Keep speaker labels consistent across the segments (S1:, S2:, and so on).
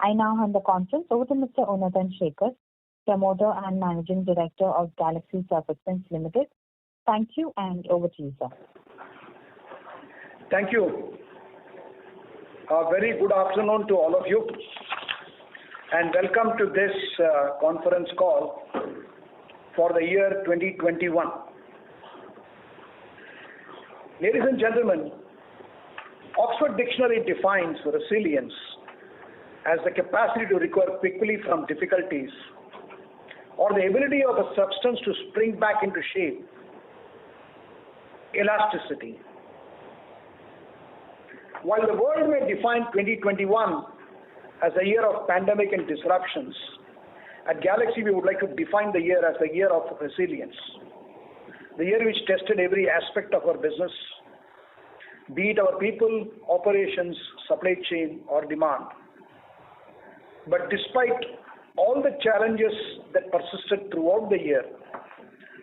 S1: I now hand the conference over to Mr. Unadhan Shekhar, Promoter and Managing Director of Galaxy Surfactants Limited. Thank you, and over to you, sir.
S2: Thank you. A very good afternoon to all of you, and welcome to this conference call for the year 2021. Ladies and gentlemen, Oxford Dictionary defines resilience as the capacity to recover quickly from difficulties or the ability of a substance to spring back into shape. Elasticity. While the world may define 2021 as a year of pandemic and disruptions, at Galaxy we would like to define the year as a year of resilience. The year which tested every aspect of our business, be it our people, operations, supply chain, or demand. But despite all the challenges that persisted throughout the year,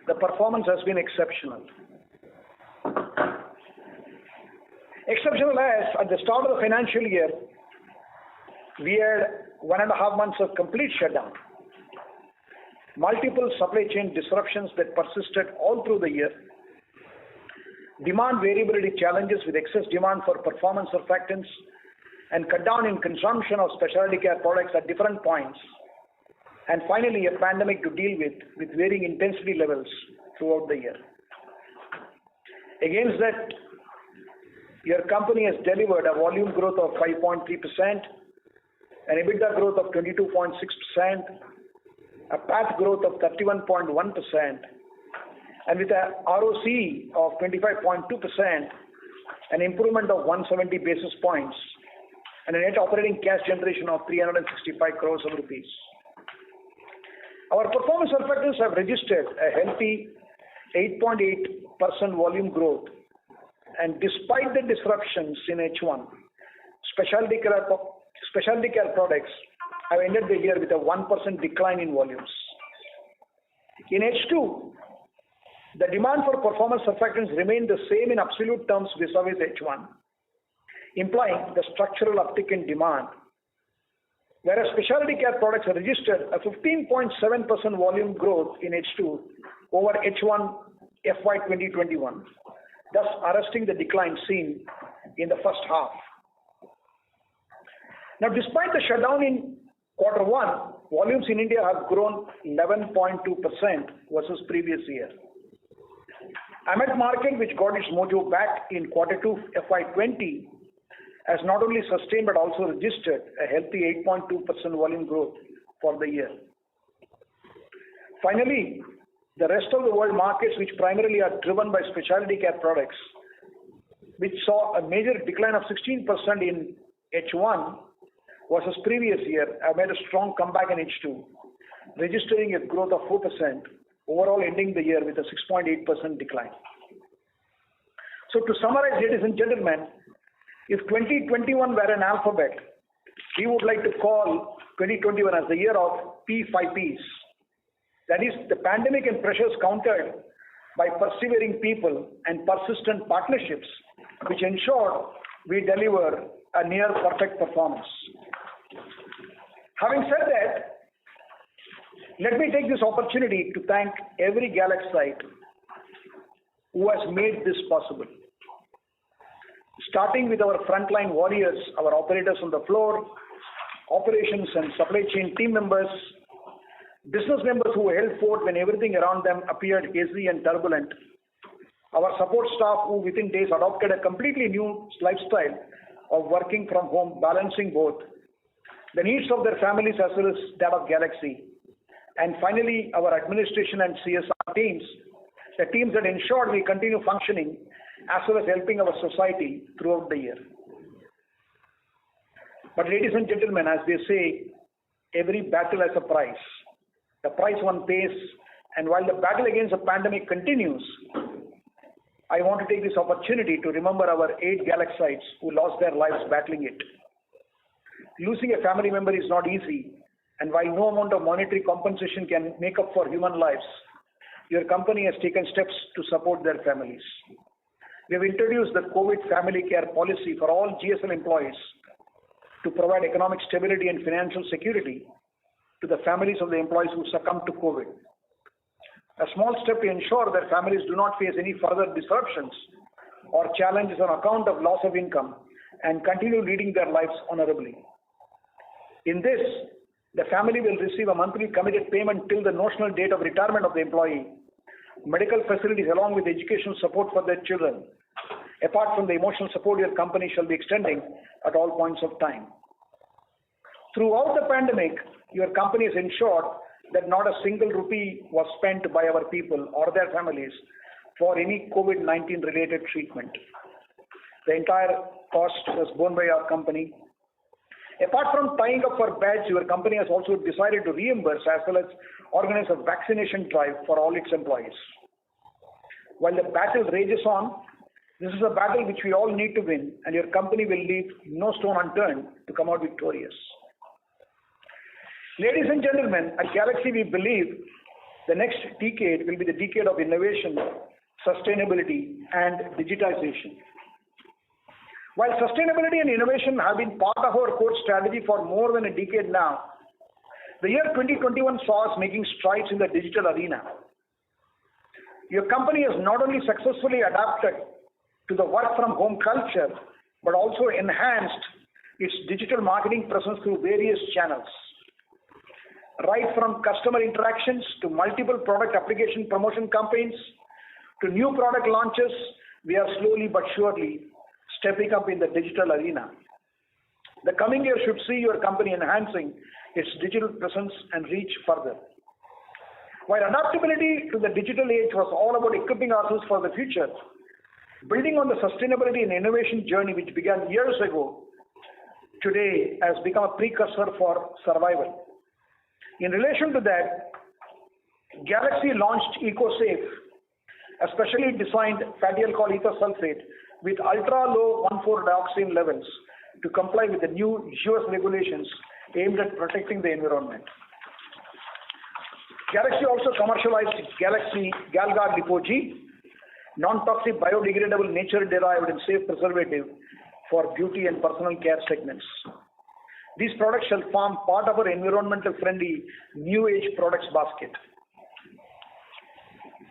S2: the performance has been exceptional. Exceptional as at the start of the financial year, we had 1.5 months of complete shutdown. Multiple supply chain disruptions that persisted all through the year. Demand variability challenges with excess demand for performance surfactants and cut down in consumption of specialty care products at different points. And finally, a pandemic to deal with varying intensity levels throughout the year. Against that, your company has delivered a volume growth of 5.3%, an EBITDA growth of 22.6%, a PAT growth of 31.1%, and with a ROC of 25.2%, an improvement of 170 basis points, and a net operating cash generation of 365 crores of rupees. Our performance surfactants have registered a healthy 8.8% volume growth, and despite the disruptions in H1, specialty care products have ended the year with a 1% decline in volumes. In H2, the demand for performance surfactants remained the same in absolute terms vis-a-vis H1, implying the structural uptick in demand, whereas specialty care products have registered a 15.7% volume growth in H2 over H1 FY 2021, thus arresting the decline seen in the first half. Now, despite the shutdown in Q1, volumes in India have grown 11.2% versus previous year. AMET market, which got its mojo back in Q2 FY 20, has not only sustained but also registered a healthy 8.2% volume growth for the year. Finally, the rest of the world markets, which primarily are driven by specialty care products, which saw a major decline of 16% in H1 versus previous year, have made a strong comeback in H2, registering a growth of 4%, overall ending the year with a 6.8% decline. So to summarize, ladies and gentlemen, if 2021 were an alphabet, we would like to call 2021 as the year of P5Ps. That is, the pandemic and pressures countered by persevering people and persistent partnerships, which ensured we deliver a near perfect performance. Having said that, let me take this opportunity to thank every Galaxite who has made this possible. Starting with our frontline warriors, our operators on the floor, operations and supply chain team members, business members who held fort when everything around them appeared hazy and turbulent, our support staff who within days adopted a completely new lifestyle of working from home, balancing both the needs of their families as well as that of Galaxy, and finally our administration and CSR teams, the teams that ensured we continue functioning as well as helping our society throughout the year. But ladies and gentlemen, as they say, every battle has a price. The price one pays, and while the battle against the pandemic continues, I want to take this opportunity to remember our 8 Galaxites who lost their lives battling it. Losing a family member is not easy, and while no amount of monetary compensation can make up for human lives, your company has taken steps to support their families. We have introduced the COVID family care policy for all GSL employees to provide economic stability and financial security to the families of the employees who succumbed to COVID. A small step to ensure that families do not face any further disruptions or challenges on account of loss of income and continue leading their lives honorably. In this, the family will receive a monthly committed payment till the notional date of retirement of the employee, medical facilities along with educational support for their children, apart from the emotional support your company shall be extending at all points of time. Throughout the pandemic, your company has ensured that not a single rupee was spent by our people or their families for any COVID-19 related treatment. The entire cost was borne by our company. Apart from tying up for beds, your company has also decided to reimburse as well as organize a vaccination drive for all its employees. While the battle rages on, this is a battle which we all need to win, and your company will leave no stone unturned to come out victorious. Ladies and gentlemen, at Galaxy we believe the next decade will be the decade of innovation, sustainability, and digitization. While sustainability and innovation have been part of our core strategy for more than a decade now, the year 2021 saw us making strides in the digital arena. Your company has not only successfully adapted to the work from home culture, but also enhanced its digital marketing presence through various channels. Right from customer interactions to multiple product application promotion campaigns to new product launches, we are slowly but surely stepping up in the digital arena. The coming year should see your company enhancing its digital presence and reach further. While adaptability to the digital age was all about equipping ourselves for the future, building on the sustainability and innovation journey which began years ago, today has become a precursor for survival. In relation to that, Galaxy launched EcoSafe, a specially designed fatty alcohol ether sulfate with ultra-low 1,4-dioxane levels to comply with the new US regulations aimed at protecting the environment. Galaxy also commercialized Galaxy Galguard Lipo-G, non-toxic biodegradable nature-derived and safe preservative for beauty and personal care segments. These products shall form part of our environmental friendly new age products basket.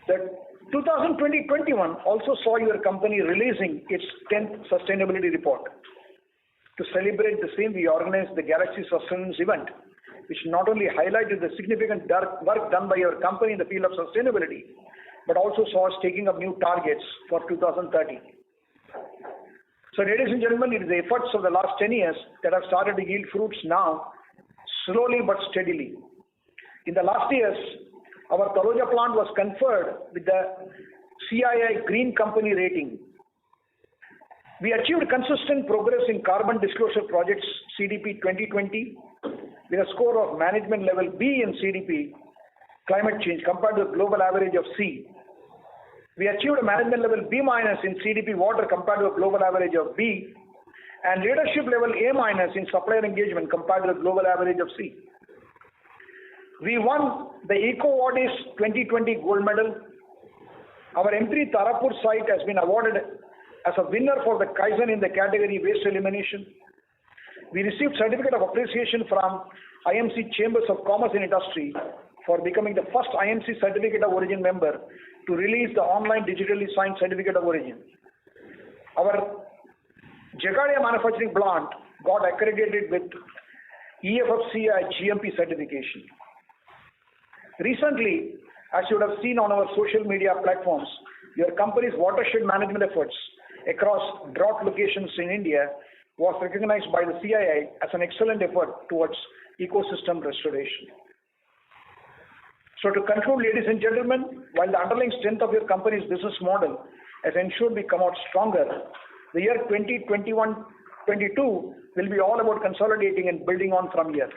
S2: The 2020-21 also saw your company releasing its 10th sustainability report. To celebrate the same, we organized the Galaxy Sustenance event, which not only highlighted the significant work done by your company in the field of sustainability, but also saw us taking up new targets for 2030. So ladies and gentlemen, it is the efforts of the last 10 years that have started to yield fruits now, slowly but steadily. In the last years, our Taloja plant was conferred with the CII Green Company rating. We achieved consistent progress in carbon disclosure projects CDP 2020 with a score of management level B in CDP climate change compared to the global average of C. We achieved a management level B- in CDP water compared to a global average of B, and leadership level A- in supplier engagement compared to the global average of C. We won the EcoVadis 2020 gold medal. Our M3 Tarapur site has been awarded as a winner for the Kaizen in the category waste elimination. We received certificate of appreciation from IMC Chambers of Commerce and Industry for becoming the first IMC Certificate of Origin member to release the online digitally signed Certificate of Origin. Our Jagadia manufacturing plant got accredited with EFFCI GMP certification. Recently, as you would have seen on our social media platforms, your company's watershed management efforts across drought locations in India was recognized by the CII as an excellent effort towards ecosystem restoration. So to conclude, ladies and gentlemen, while the underlying strength of your company's business model has ensured we come out stronger, the year 2021-22 will be all about consolidating and building on from here.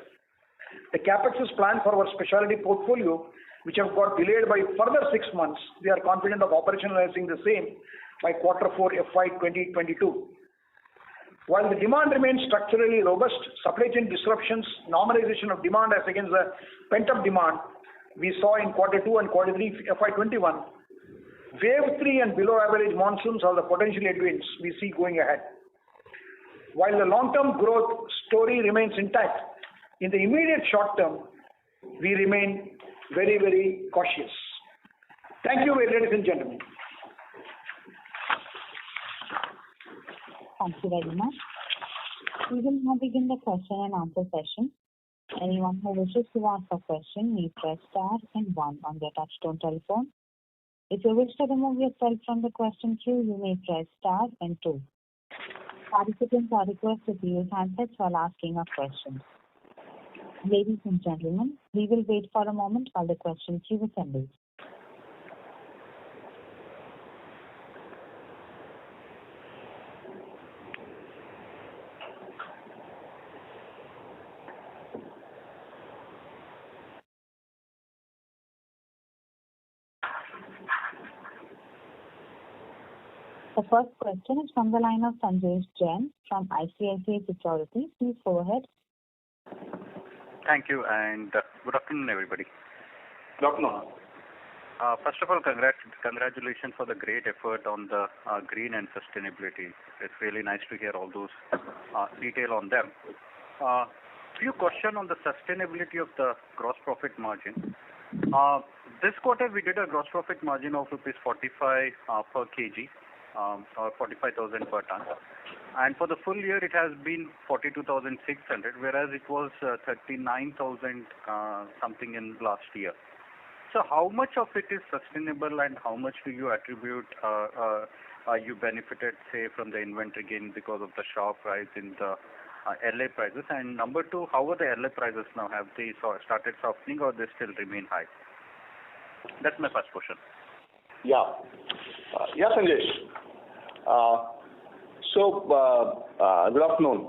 S2: The capex is planned for our specialty portfolio, which have got delayed by further 6 months. We are confident of operationalizing the same by Q4 FY 2022. While the demand remains structurally robust, supply chain disruptions, normalization of demand as against the pent-up demand we saw in Q2 and Q3 FY21, wave 3 and below average monsoons are the potential headwinds we see going ahead. while the long-term growth story remains intact, in the immediate short term, we remain very, very cautious. Thank you, ladies and gentlemen.
S1: Thank you very much. We will now begin the question and answer session. Anyone who wishes to ask a question may press star and 1 on their touchtone telephone. If you wish to remove yourself from the question queue, you may press star and 2. Participants are requested to use handsets while asking a question. Ladies and gentlemen, we will wait for a moment while the question queue assembles. The first question is from the line of Sanjesh Jain from ICICI Securities. Please go ahead.
S3: Thank you, and good afternoon, everybody.
S2: Good afternoon.
S3: First of all, congratulations for the great effort on the green and sustainability. It's really nice to hear all those detail on them. Few questions on the sustainability of the gross profit margin. This quarter, we did a gross profit margin of rupees 45 per kg. Or 45,000 per ton, and for the full year it has been 42,600, whereas it was 39,000 something in last year. So how much of it is sustainable, and how much do you attribute you benefited, say, from the inventory gain because of the sharp rise in the LA prices? And number two, how are the LA prices now? Have they started softening, or they still remain high? That's my first question.
S4: Yeah, Sanjesh. Good afternoon.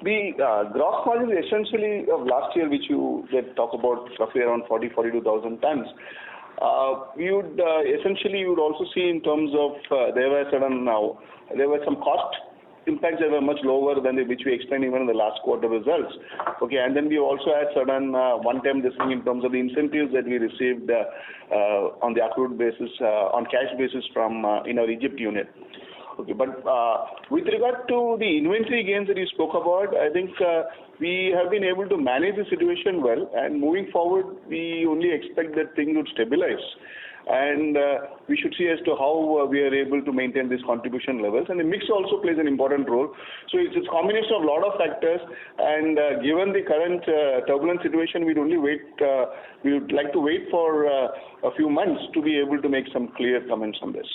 S4: The gross margin essentially of last year, which you did talk about, roughly around 42,000 tons. You would also see in terms of there were some cost impacts that were much lower than which we explained even in the last quarter results. Okay, and then we also had certain one-time this thing in terms of the incentives that we received on the accrued basis, on cash basis from in our Egypt unit. Okay, but with regard to the inventory gains that you spoke about, I think we have been able to manage the situation well, and moving forward, we only expect that things would stabilize. And we should see as to how we are able to maintain these contribution levels, and the mix also plays an important role. So it's a combination of a lot of factors, and given the current turbulent situation, we would like to wait for a few months to be able to make some clear comments on this.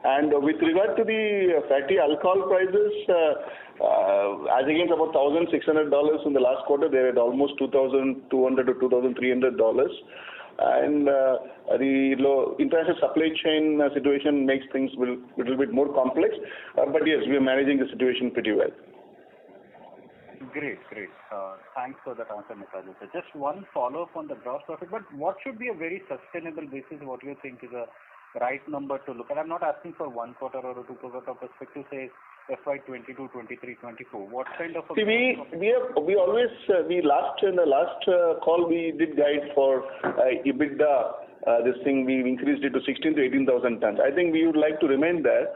S4: And with regard to the fatty alcohol prices, as against about $1,600 in the last quarter, they're at almost $2,200 to $2,300. And the international supply chain situation makes things a little bit more complex. But yes, we are managing the situation pretty well.
S3: Great. Thanks for that answer, Mr. Ajay. Just one follow-up on the gross profit, but what should be a very sustainable basis? What do you think is a right number to look at? I'm not asking for 1 quarter or a 2 quarter perspective, say FY 22, 23, 24. What kind of a...
S4: See, we always, in the last call we did guide for EBITDA, this thing, we increased it to 16 to 18,000 tons. I think we would like to remain there.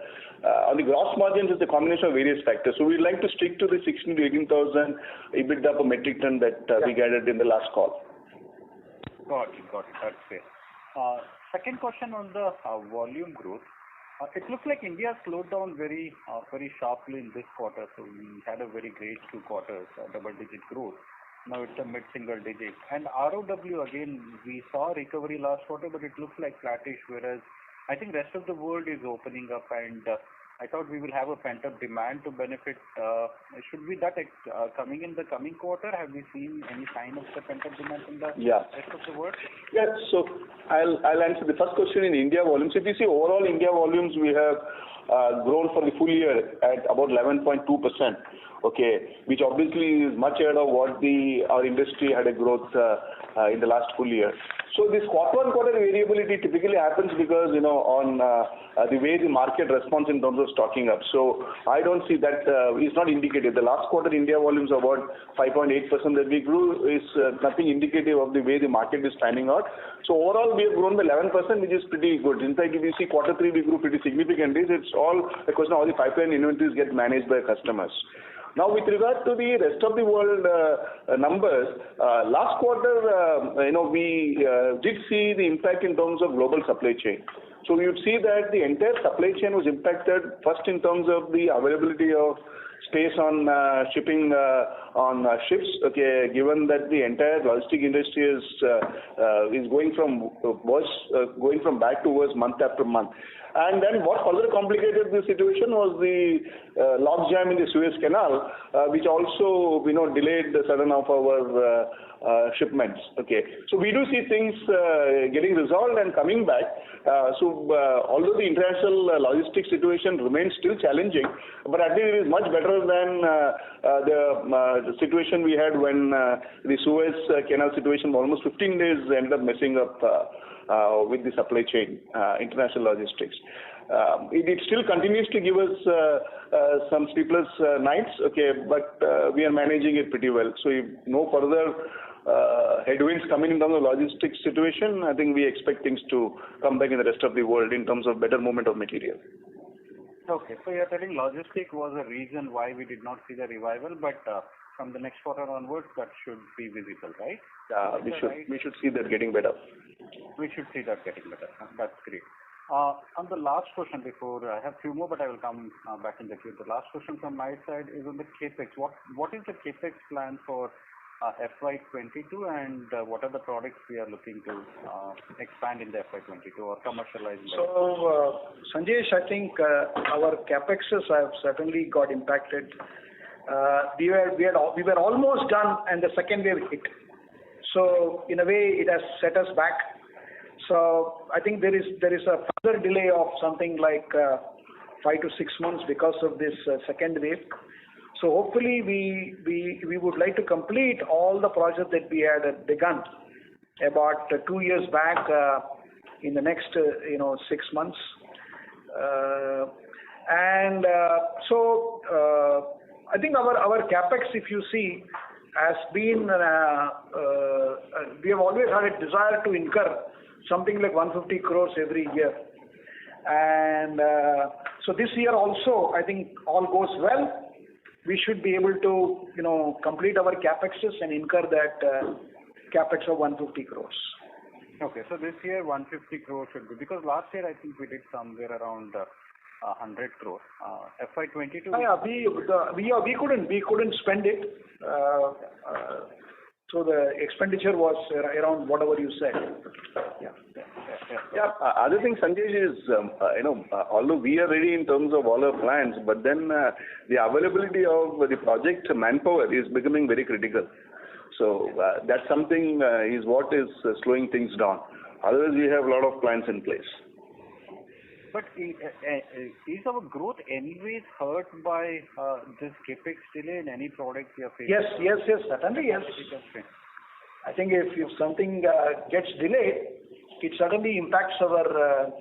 S4: On the gross margins, it's a combination of various factors. So we'd like to stick to the 16 to 18,000 EBITDA per metric ton that we guided in the last call.
S3: Got it. That's fair. Second question on the volume growth. It looks like India slowed down very sharply in this quarter. So we had a very great 2 quarters, double-digit growth. Now it's a mid-single digit. And ROW, again, we saw recovery last quarter, but it looks like flattish, whereas I think rest of the world is opening up, and I thought we will have a pent-up demand to benefit. Should we that coming in the coming quarter? Have we seen any sign of the pent-up demand in the rest of the world?
S4: Yes. So I'll answer the first question in India volumes. If you see overall India volumes, we have grown for the full year at about 11.2%. Okay, which obviously is much ahead of what our industry had a growth in the last full year. So this quarter-on-quarter variability typically happens because, on the way the market responds in terms of stocking up. So I don't see that, it's not indicative. The last quarter India volumes about 5.8% that we grew is nothing indicative of the way the market is panning out. So overall we have grown by 11%, which is pretty good. In fact, if you see quarter 3 we grew pretty significantly. It's all a question of how the pipeline inventories get managed by customers. Now, with regard to the rest of the world numbers, last quarter, we did see the impact in terms of global supply chain. So we would see that the entire supply chain was impacted first in terms of the availability of space on shipping on ships. Okay, given that the entire logistic industry is going from bad to worse month after month. And then what further complicated the situation was the logjam in the Suez Canal, which also delayed certain of our shipments. Okay, so we do see things getting resolved and coming back. Although the international logistics situation remains still challenging, but at least it is much better than the situation we had when the Suez Canal situation almost 15 days ended up messing up with the supply chain, international logistics. It still continues to give us some sleepless nights, okay, but we are managing it pretty well. So if no further headwinds coming in terms of logistics situation, I think we expect things to come back in the rest of the world in terms of better movement of material.
S3: Okay, so you're telling logistics was a reason why we did not see the revival, but from the next quarter onwards, that should be visible, right?
S4: We should see that getting better.
S3: We should see that getting better. That's great. On the last question before, I have few more, but I will come back in the queue. The last question from my side is on the CAPEX. What is the CAPEX plan for FY22, and what are the products we are looking to expand in the FY22 or commercialize?
S2: So, Sanjesh, I think our CAPEXs have certainly got impacted. We were almost done, and the second wave hit. So, in a way, it has set us back. So, I think there is a further delay of something like 5 to 6 months because of this second wave. So, hopefully, we would like to complete all the projects that we had begun about 2 years back in the next 6 months. I think our CAPEX, if you see, has been, we have always had a desire to incur something like 150 crores every year. And so this year also, I think all goes well. We should be able to, complete our CAPEXs and incur that CAPEX of 150 crores.
S3: Okay, so this year 150 crores should be, because last year I think we did somewhere around 100 crores. FY22.
S2: Yeah, we couldn't spend it. So the expenditure was around whatever you said.
S4: Yeah. Other thing, Sanjay, is although we are ready in terms of all our plans, but then the availability of the project manpower is becoming very critical. So that's something is what is slowing things down. Otherwise, we have a lot of plans in place.
S3: But is our growth anyways hurt by this CAPEX delay in any product we are facing?
S2: Yes, certainly yes. I think if something gets delayed, it certainly impacts our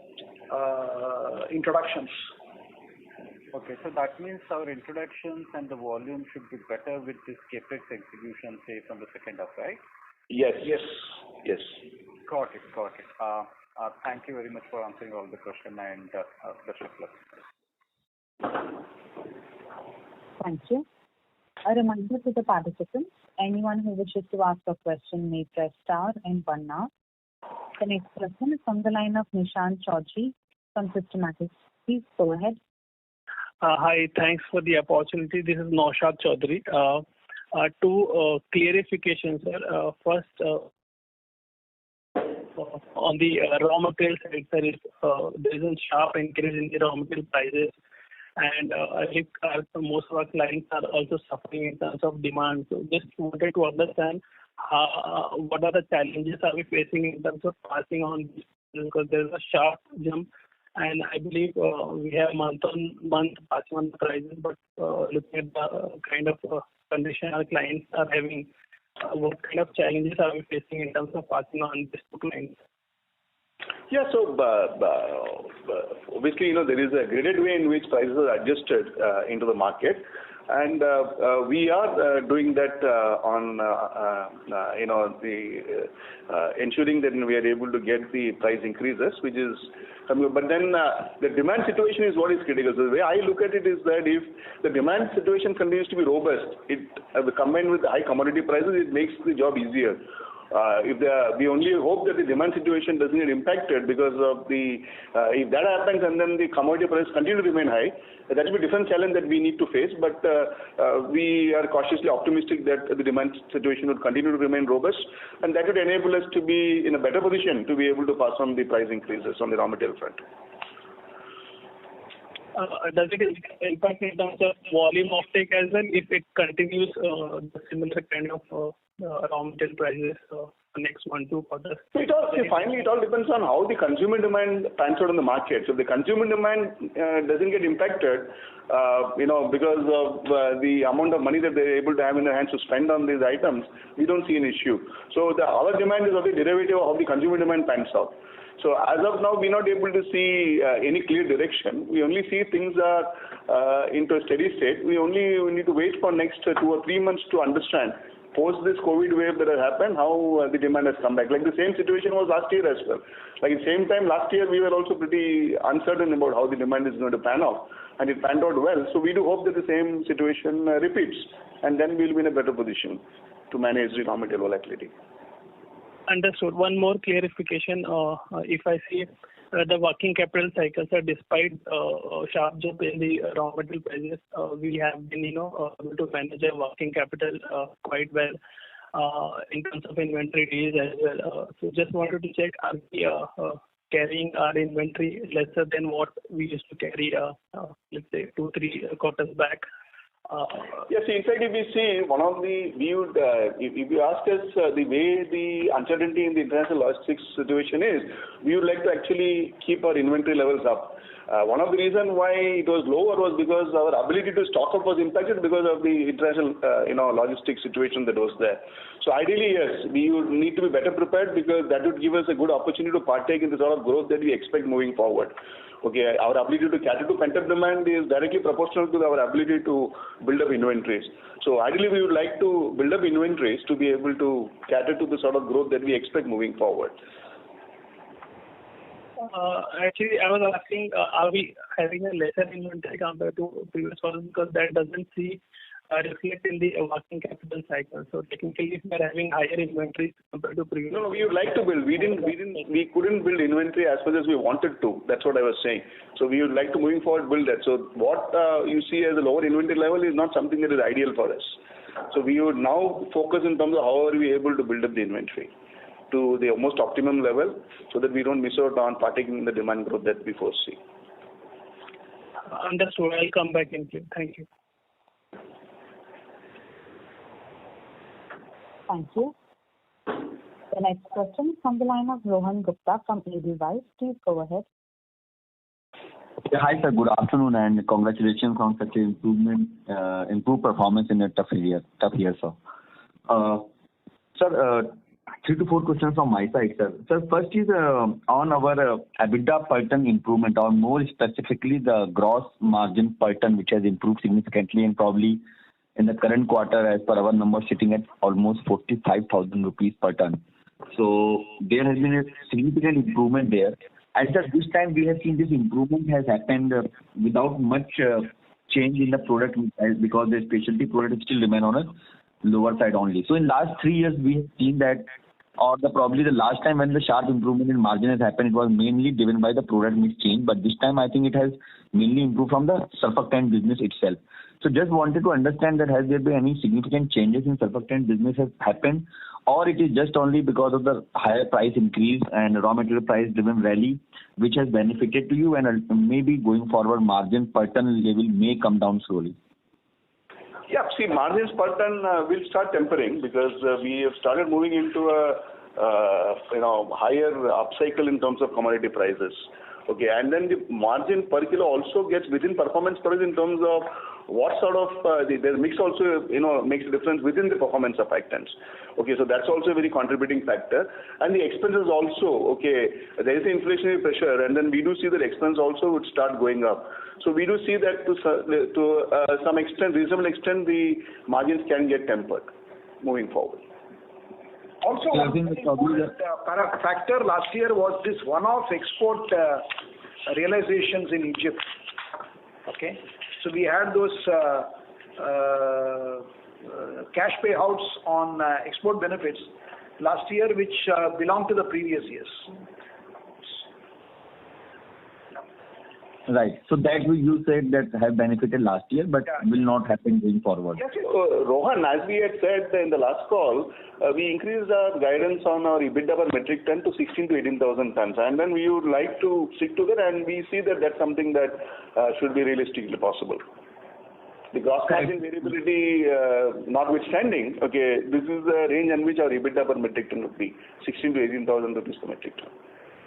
S2: introductions.
S3: Okay, so that means our introductions and the volume should be better with this CAPEX execution, say, from the second half, right?
S4: Yes.
S3: Got it. Thank you very much for answering all the questions, and best of luck.
S1: Thank you. A reminder to the participants, anyone who wishes to ask a question may press star and 1 now. The next question is from the line of Nishant Chaudhary from Systematix. Please go ahead.
S5: Hi, thanks for the opportunity. This is Naushad Chaudhary. Two clarifications, sir. First, on the raw material side, there is a sharp increase in the raw material prices, and I think most of our clients are also suffering in terms of demand. So just wanted to understand what are the challenges are we facing in terms of passing on this, because there is a sharp jump, and I believe we have month-on-month passing on the prices, but looking at the kind of condition our clients are having, what kind of challenges are we facing in terms of passing on this to clients?
S4: Yeah, so obviously, there is a graded way in which prices are adjusted into the market. and we are doing that on ensuring that we are able to get the price increases, which is. But then the demand situation is what is critical. So the way I look at it is that if the demand situation continues to be robust, it combined with high commodity prices, it makes the job easier. We only hope that the demand situation doesn't get impacted because of if that happens and then the commodity prices continue to remain high, that will be a different challenge that we need to face. But we are cautiously optimistic that the demand situation would continue to remain robust, and that would enable us to be in a better position to be able to pass on the price increases on the raw material front.
S5: Does it impact in terms of volume offtake as well if it continues the similar kind of raw material prices next 1-2 quarters?
S4: Finally, it all depends on how the consumer demand pans out in the market. So if the consumer demand doesn't get impacted, because of the amount of money that they're able to have in their hands to spend on these items, we don't see an issue. So our demand is only derivative of how the consumer demand pans out. So as of now, we're not able to see any clear direction. We only see things are into a steady state. We need to wait for next 2 or 3 months to understand, post this COVID wave that has happened, how the demand has come back. Like the same situation was last year as well. Like at the same time last year, we were also pretty uncertain about how the demand is going to pan out, and it panned out well. So we do hope that the same situation repeats, and then we'll be in a better position to manage the raw material volatility.
S5: Understood. One more clarification. If I see the working capital cycles, despite sharp jump in the raw material prices, we have been able to manage our working capital quite well in terms of inventory days as well. So just wanted to check, are we carrying our inventory lesser than what we used to carry, let's say 2-3 quarters back?
S4: Yes, in fact, if we see if you ask us the way the uncertainty in the international logistics situation is, we would like to actually keep our inventory levels up. One of the reasons why it was lower was because our ability to stock up was impacted because of the international logistics situation that was there. So ideally, yes, we would need to be better prepared because that would give us a good opportunity to partake in the sort of growth that we expect moving forward. Okay, our ability to cater to pent-up demand is directly proportional to our ability to build up inventories. So ideally, we would like to build up inventories to be able to cater to the sort of growth that we expect moving forward.
S5: Actually, I was asking, are we having a lesser inventory compared to previous quarters, because that doesn't see reflect in the working capital cycle. So technically, if we are having higher inventories compared to previous.
S4: No, we would like to build. We couldn't build inventory as much as we wanted to. That's what I was saying. So we would like to moving forward build that. So what you see as a lower inventory level is not something that is ideal for us. So we would now focus in terms of how are we able to build up the inventory to the most optimum level, so that we don't miss out on partaking in the demand growth that we foresee.
S5: Understood. I'll come back in. Thank you.
S1: Thank you. The next question from the line of Rohan Gupta from Edelweiss. Please go ahead.
S6: Yeah, hi sir. Good afternoon and congratulations on such an improved performance in a tough year, sir. Sir, 3 to 4 questions from my side, sir. Sir, first is on our EBITDA per ton improvement, or more specifically the gross margin per ton, which has improved significantly and probably in the current quarter, as per our numbers, sitting at almost 45,000 rupees per ton. So there has been a significant improvement there. And at this time, we have seen this improvement has happened without much change in the product, because the specialty product still remain on a lower side only. So in last 3 years, we have seen that, or probably the last time when the sharp improvement in margin has happened, it was mainly driven by the product mix change. But this time, I think it has mainly improved from the surfactant business itself. So just wanted to understand that has there been any significant changes in surfactant business has happened, or it is just only because of the higher price increase and raw material price driven rally, which has benefited to you, and maybe going forward margin per ton level may come down slowly?
S4: Yeah, see, margins per ton will start tempering because we have started moving into a higher upcycle in terms of commodity prices. Okay, and then the margin per kilo also gets within performance price in terms of what sort of the mix also makes a difference within the performance surfactants. Okay, so that's also a very contributing factor, and the expenses also. Okay, there is inflationary pressure, and then we do see that expense also would start going up. So we do see that to some extent, reasonable extent, the margins can get tempered moving forward.
S2: Also, one important factor last year was this one-off export realizations in Egypt. Okay, so we had those cash payouts on export benefits last year, which belonged to the previous years.
S6: Right. So that you said that have benefited last year, but will not happen going forward.
S4: Yes, Rohan, as we had said in the last call, we increased our guidance on our EBITDA per metric ton to 16 to 18,000 tons, and then we would like to stick to that, and we see that that's something that should be realistically possible. The gross margin variability notwithstanding, okay, this is the range in which our EBITDA per metric ton would be 16 to 18,000 rupees per metric ton.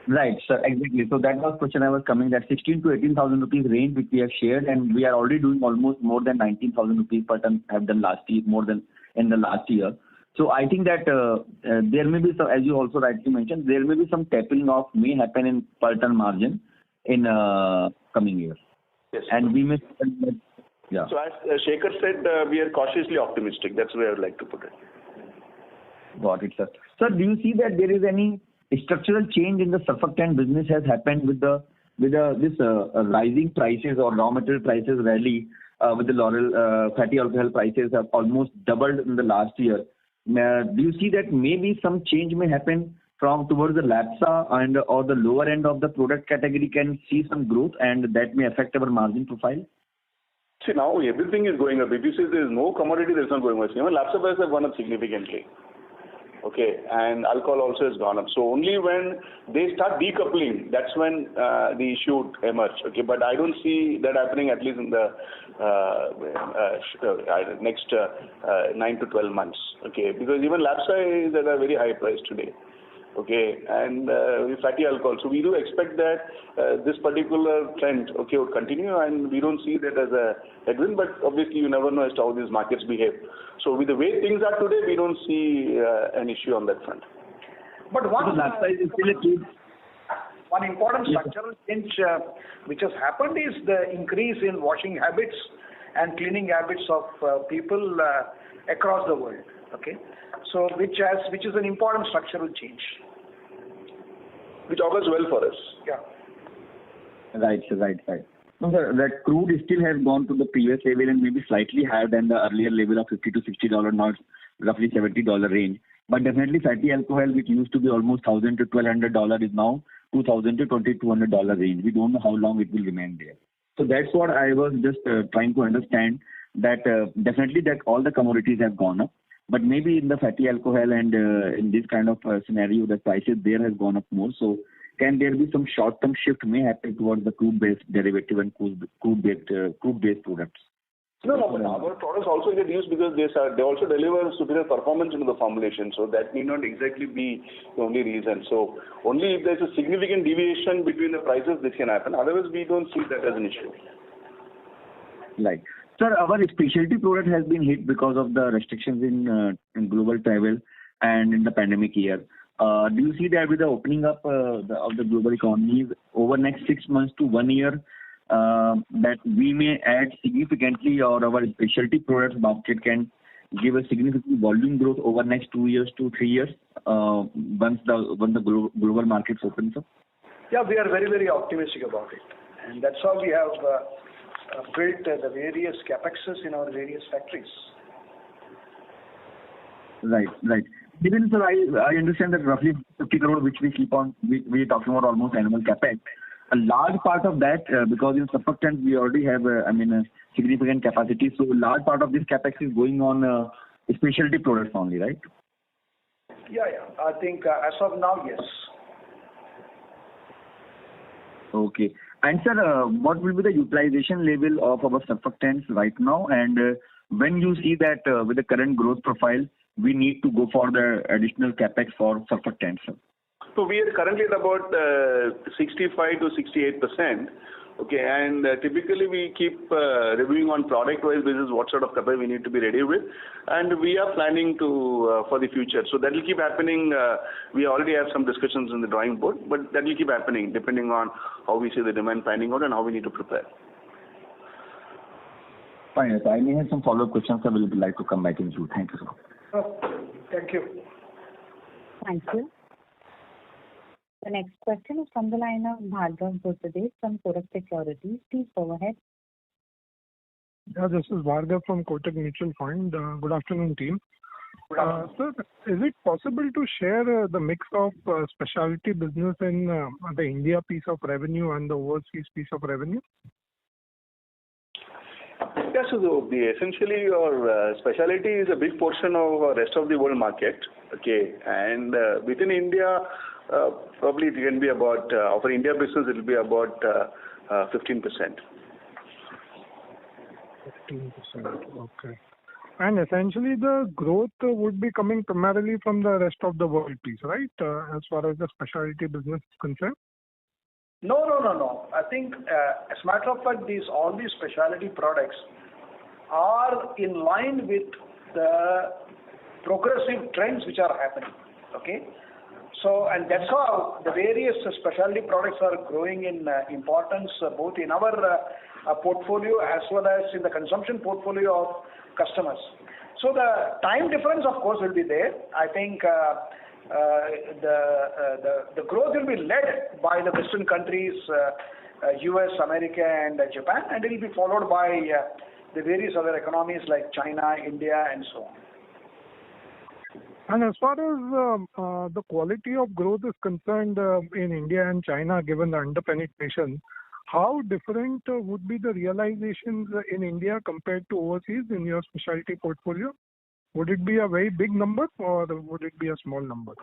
S6: Right, sir, exactly. So that was question I was coming, that 16 to 18,000 rupees range which we have shared, and we are already doing almost more than 19,000 rupees per ton have done last year, more than in the last year. So I think that there may be some, as you also rightly mentioned, there may be some tapering off may happen in per ton margin in coming years.
S4: Yes.
S6: And we may, yeah.
S4: So as Shekhar said, we are cautiously optimistic. That's the way I would like to put it.
S6: Got it, sir. Sir, do you see that there is any structural change in the surfactant business has happened with this rising prices or raw material prices rally with the L'Oreal fatty alcohol prices have almost doubled in the last year. Do you see that maybe some change may happen from towards the LABSA and or the lower end of the product category can see some growth and that may affect our margin profile?
S4: See, now everything is going up. If you say there is no commodity, there is not going up. Even LABSA prices have gone up significantly. Okay, and alcohol also has gone up. So only when they start decoupling, that's when the issue would emerge. Okay, but I don't see that happening at least in the next 9 to 12 months. Okay, because even LABSA is at a very high price today. Okay, and fatty alcohol. So we do expect that this particular trend, okay, would continue, and we don't see that as a headwind. But obviously, you never know as to how these markets behave. So with the way things are today, we don't see an issue on that front.
S2: But one important structural change which has happened is the increase in washing habits and cleaning habits of people across the world. Okay, so which is an important structural change,
S4: which augurs well for us.
S2: Yeah.
S6: Right, sir, right. No, sir, that crude still has gone to the previous level and maybe slightly higher than the earlier level of $50 to $60, now it's roughly $70 range. But definitely fatty alcohol, which used to be almost $1,000 to $1,200, is now $2,000 to $2,200 range. We don't know how long it will remain there. So that's what I was just trying to understand, that definitely that all the commodities have gone up. But maybe in the fatty alcohol and in this kind of scenario, the prices there has gone up more. So can there be some short-term shift may happen towards the crude-based derivative and crude-based products?
S4: No, but our products also get used because they also deliver superior performance into the formulation. So that may not exactly be the only reason. So only if there's a significant deviation between the prices, this can happen. Otherwise, we don't see that as an issue.
S6: Right. Sir, our specialty product has been hit because of the restrictions in global travel and in the pandemic year. Do you see that with the opening up of the global economies over next 6 months to 1 year, that we may add significantly, or our specialty products basket can give a significant volume growth over next 2 years to 3 years once the global markets opens up?
S2: Yeah, we are very, very optimistic about it, and that's how we have built the various capexes in our various factories.
S6: Right. Even sir, I understand that roughly 50 crore, which we are talking about almost annual capex. A large part of that, because in surfactant we already have a significant capacity. So a large part of this capex is going on specialty products only, right?
S2: Yeah. I think as of now, yes.
S6: Okay. And sir, what will be the utilization level of our surfactants right now? And when you see that with the current growth profile, we need to go for the additional capex for surfactants, sir?
S4: So we are currently at about 65 to 68%. Okay, and typically we keep reviewing on product-wise basis what sort of capacity we need to be ready with, and we are planning to for the future. So that will keep happening. We already have some discussions in the drawing board, but that will keep happening depending on how we see the demand panning out and how we need to prepare.
S6: Fine. I may have some follow-up questions. I will like to come back in queue. Thank you, sir.
S2: Thank you.
S1: Thank you. The next question is from the line of Bhargav Buddhadev from Kotak Securities. Please go ahead.
S7: Yeah, this is Bhargav from Kotak Mutual Fund. Good afternoon, team. Sir, is it possible to share the mix of specialty business in the India piece of revenue and the overseas piece of revenue?
S4: Yeah, so essentially your specialty is a big portion of rest of the world market. Okay, and within India, probably it can be about, for India business, it will be about 15%.
S7: 15%, okay. And essentially the growth would be coming primarily from the rest of the world piece, right? As far as the specialty business is concerned?
S2: No. I think, as a matter of fact, all these specialty products are in line with the progressive trends which are happening. Okay? So, and that's how the various specialty products are growing in importance, both in our portfolio as well as in the consumption portfolio of customers. So the time difference, of course, will be there. I think the growth will be led by the Western countries, US, America, and Japan, and it will be followed by the various other economies like China, India, and so on.
S7: And as far as the quality of growth is concerned in India and China, given the under-penetration, how different would be the realizations in India compared to overseas in your specialty portfolio? Would it be a very big number or would it be a small number?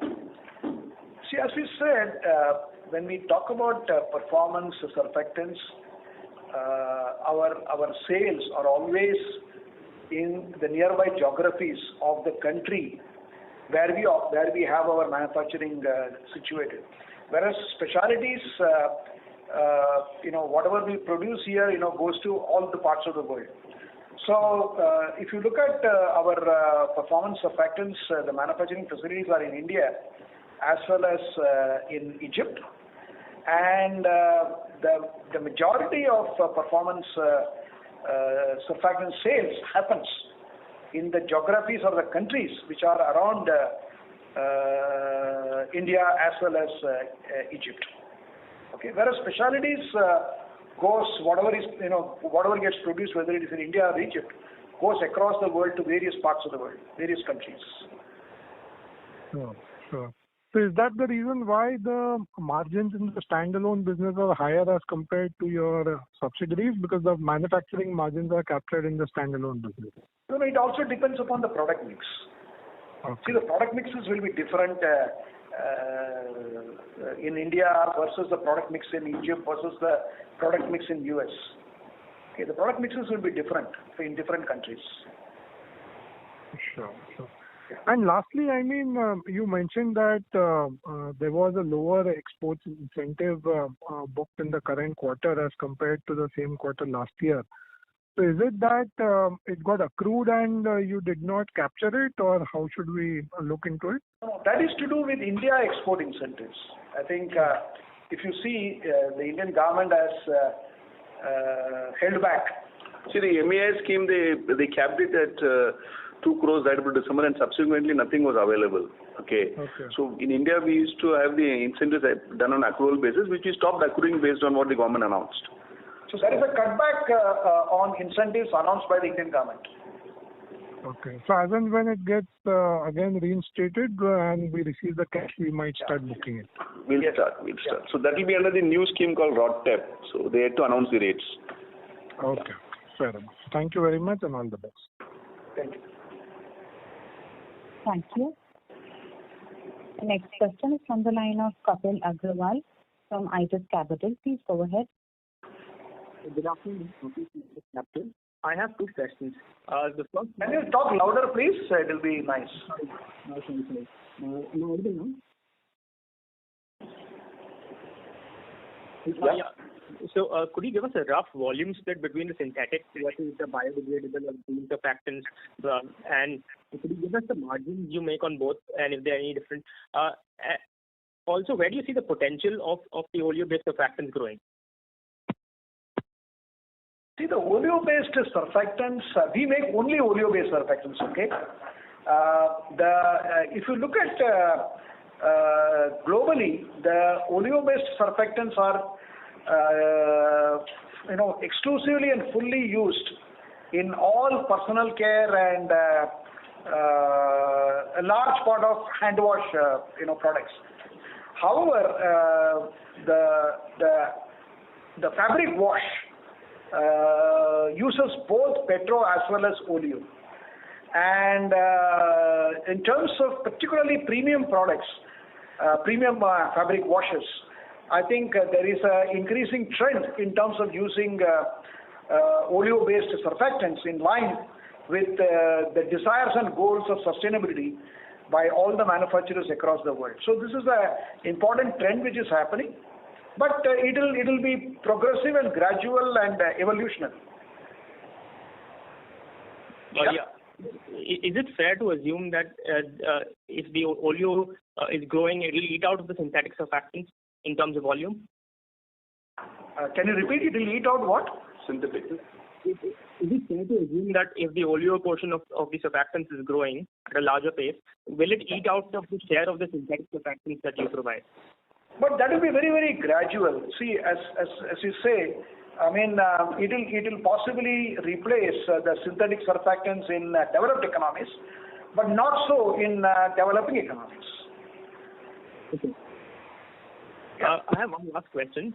S2: See, as we said, when we talk about performance surfactants, our sales are always in the nearby geographies of the country where we have our manufacturing situated. Whereas specialties, whatever we produce here, goes to all the parts of the world. So if you look at our performance surfactants, the manufacturing facilities are in India as well as in Egypt, and the majority of performance surfactant sales happens in the geographies or the countries which are around India as well as Egypt. Okay, whereas specialties goes whatever gets produced, whether it is in India or Egypt, goes across the world to various parts of the world, various countries.
S7: Sure. So is that the reason why the margins in the standalone business are higher as compared to your subsidiaries, because the manufacturing margins are captured in the standalone business?
S2: No, it also depends upon the product mix.
S7: Okay.
S2: See, the product mixes will be different in India versus the product mix in Egypt versus the product mix in US. Okay, the product mixes will be different in different countries.
S7: Sure. And lastly, I mean, you mentioned that there was a lower exports incentive booked in the current quarter as compared to the same quarter last year. So is it that it got accrued and you did not capture it, or how should we look into it?
S2: No, that is to do with India export incentives. I think if you see, the Indian government has held back.
S4: See, the MEIS scheme, they capped it at 2 crores right up to December, and subsequently nothing was available. Okay. So in India, we used to have the incentives done on accrual basis, which we stopped accruing based on what the government announced.
S2: So there is a cutback on incentives announced by the Indian government.
S7: Okay. So as and when it gets again reinstated and we receive the cash, we might start booking it.
S4: We'll start. So that will be under the new scheme called RODTEP. So they had to announce the rates.
S7: Okay. Fair enough. Thank you very much and all the best.
S2: Thank you.
S1: Thank you. The next question is from the line of Kapil Agrawal from ITIS Capital. Please go ahead.
S8: Good afternoon, Captain. I have 2 questions. The first.
S2: Can you talk louder, please? It will be nice.
S8: Sorry. Am I audible now? Yeah. So, could you give us a rough volume split between the synthetic versus the biodegradable or green surfactants? And could you give us the margins you make on both, and if they are any different? Also, where do you see the potential of the oleo-based surfactants growing?
S2: See, the oleo-based surfactants, we make only oleo-based surfactants, okay? If you look at globally, the oleo-based surfactants are, exclusively and fully used in all personal care and a large part of hand wash, products. However, the fabric wash uses both petro as well as oleo. And in terms of particularly premium products, premium fabric washes, I think there is an increasing trend in terms of using oleo-based surfactants in line with the desires and goals of sustainability by all the manufacturers across the world. So this is an important trend which is happening, but it'll be progressive and gradual and evolutionary.
S8: Yeah. Is it fair to assume that if the oleo is growing, it will eat out of the synthetic surfactants in terms of volume?
S2: Can you repeat it? It will eat out what?
S4: Synthetic.
S8: Is it fair to assume that if the oleo portion of the surfactants is growing at a larger pace, will it eat out of the share of the synthetic surfactants that you provide?
S2: But that will be very, very gradual. See, as you say, I mean, it will possibly replace the synthetic surfactants in developed economies, but not so in developing economies.
S8: Okay. I have one last question.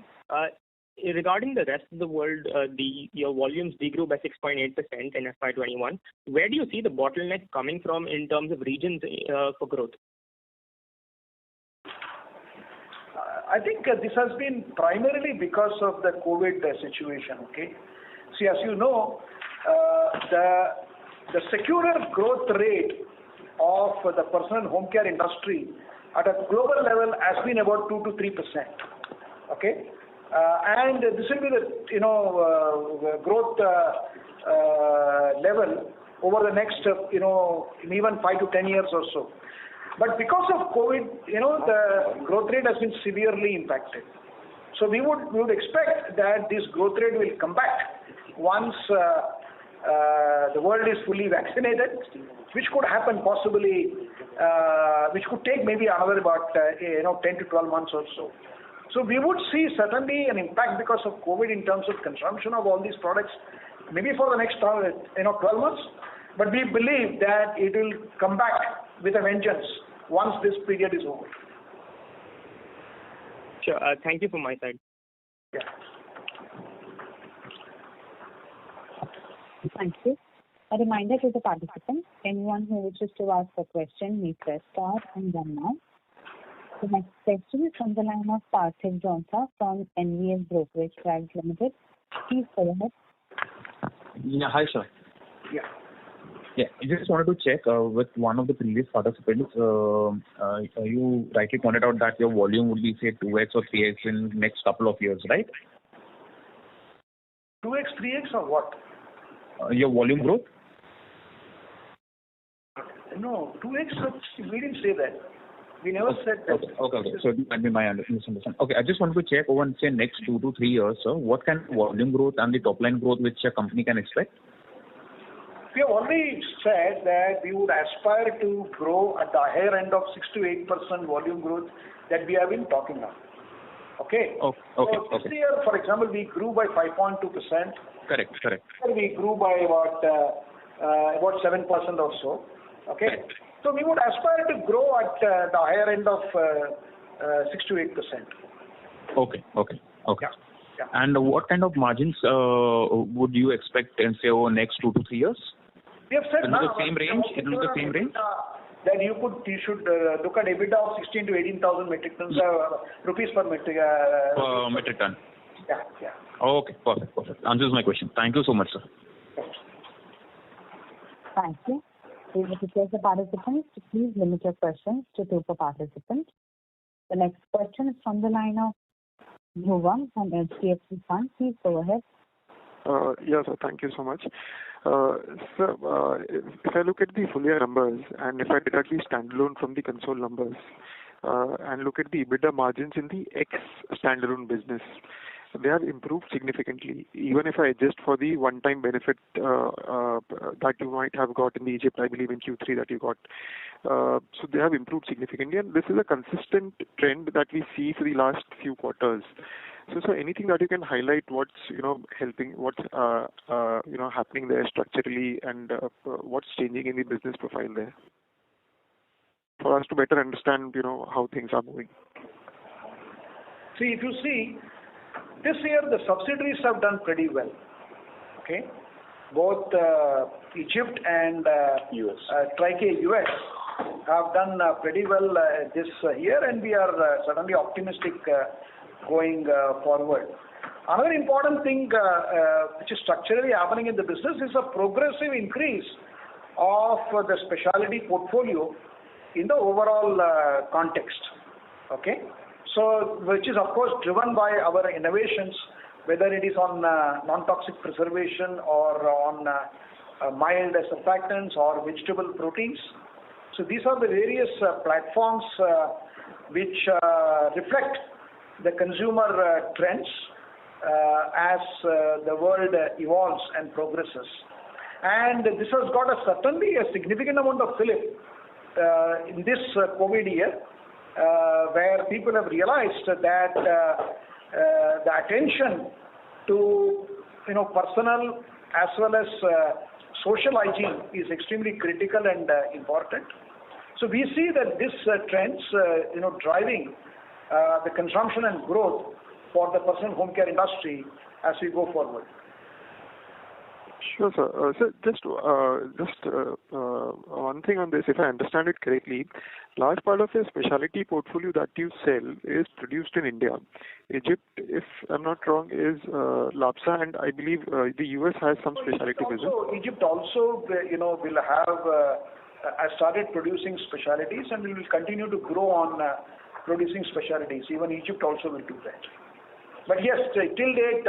S8: Regarding the rest of the world, your volumes degrew by 6.8% in FY21. Where do you see the bottleneck coming from in terms of regions for growth?
S2: I think this has been primarily because of the COVID situation, okay? See, as you know, the secular growth rate of the personal home care industry at a global level has been about 2 to 3%, okay? And this will be the growth level over the next, even 5 to 10 years or so. But because of COVID, the growth rate has been severely impacted. So we would expect that this growth rate will come back once the world is fully vaccinated, which could happen possibly, which could take maybe another about 10 to 12 months or so. So we would see certainly an impact because of COVID in terms of consumption of all these products, maybe for the next 12 months. But we believe that it will come back with a vengeance once this period is over.
S8: Sure. Thank you from my side.
S2: Yeah.
S1: Thank you. A reminder to the participants, anyone who wishes to ask a question may press star and one now. The next question is from the line of Parthiv Jhonsa from NVS Brokerage Private Limited. Please go ahead.
S9: Yeah, hi sir.
S2: Yeah.
S9: Yeah, I just wanted to check with one of the previous participants. You rightly pointed out that your volume would be say 2x or 3x in next couple of years, right?
S2: 2x, 3x or what?
S9: Your volume growth?
S2: No, 2x, we didn't say that. We never said that.
S9: Okay. So it might be my misunderstanding. Okay, I just wanted to check over, say, next 2 to 3 years, sir, what kind of volume growth and the top line growth which a company can expect?
S2: We have already said that we would aspire to grow at the higher end of 6 to 8% volume growth that we have been talking about. Okay? So this year, for example, we grew by 5.2%.
S9: Correct.
S2: We grew by about 7% or so. Okay?
S9: Correct.
S2: So we would aspire to grow at the higher end of 6 to 8%.
S9: Okay.
S2: Yeah.
S9: And what kind of margins would you expect in, say, over next 2 to 3 years?
S2: We have said now.
S9: The same range? It will be the same range?
S2: Then you should look at EBITDA of 16 to 18,000 metric tons, rupees per metric.
S9: Metric ton.
S2: Yeah.
S9: Okay, perfect. Answers my question. Thank you so much, sir.
S1: Thank you. We will request the participants to please limit your questions to 2 per participant. The next question is from the line of Dhruvam from HDFC Fund. Please go ahead.
S10: Yes, sir. Thank you so much. Sir, if I look at the full year numbers and if I deduct the standalone from the console numbers and look at the EBITDA margins in the ex-standalone business, they have improved significantly. Even if I adjust for the one-time benefit that you might have got in Egypt, I believe in Q3 that you got. So they have improved significantly, and this is a consistent trend that we see for the last few quarters. So anything that you can highlight, what's helping, what's happening there structurally, and what's changing in the business profile there, for us to better understand how things are moving.
S2: See, if you see, this year the subsidiaries have done pretty well. Okay, both Egypt and Trike US have done pretty well this year, and we are certainly optimistic going forward. Another important thing which is structurally happening in the business is a progressive increase of the specialty portfolio in the overall context. Okay, so which is of course driven by our innovations, whether it is on non-toxic preservation or on mild surfactants or vegetable proteins. So these are the various platforms which reflect the consumer trends as the world evolves and progresses. And this has got certainly a significant amount of fillip in this COVID year, where people have realized that the attention to personal as well as social hygiene is extremely critical and important. So we see that this trends driving the consumption and growth for the personal home care industry as we go forward.
S10: Sure, sir. So just one thing on this, if I understand it correctly, large part of the specialty portfolio that you sell is produced in India. Egypt, if I'm not wrong, is LABSA, and I believe the US has some specialty business.
S2: Egypt also, will have has started producing specialties, and we will continue to grow on producing specialties. Even Egypt also will do that. But yes, till date,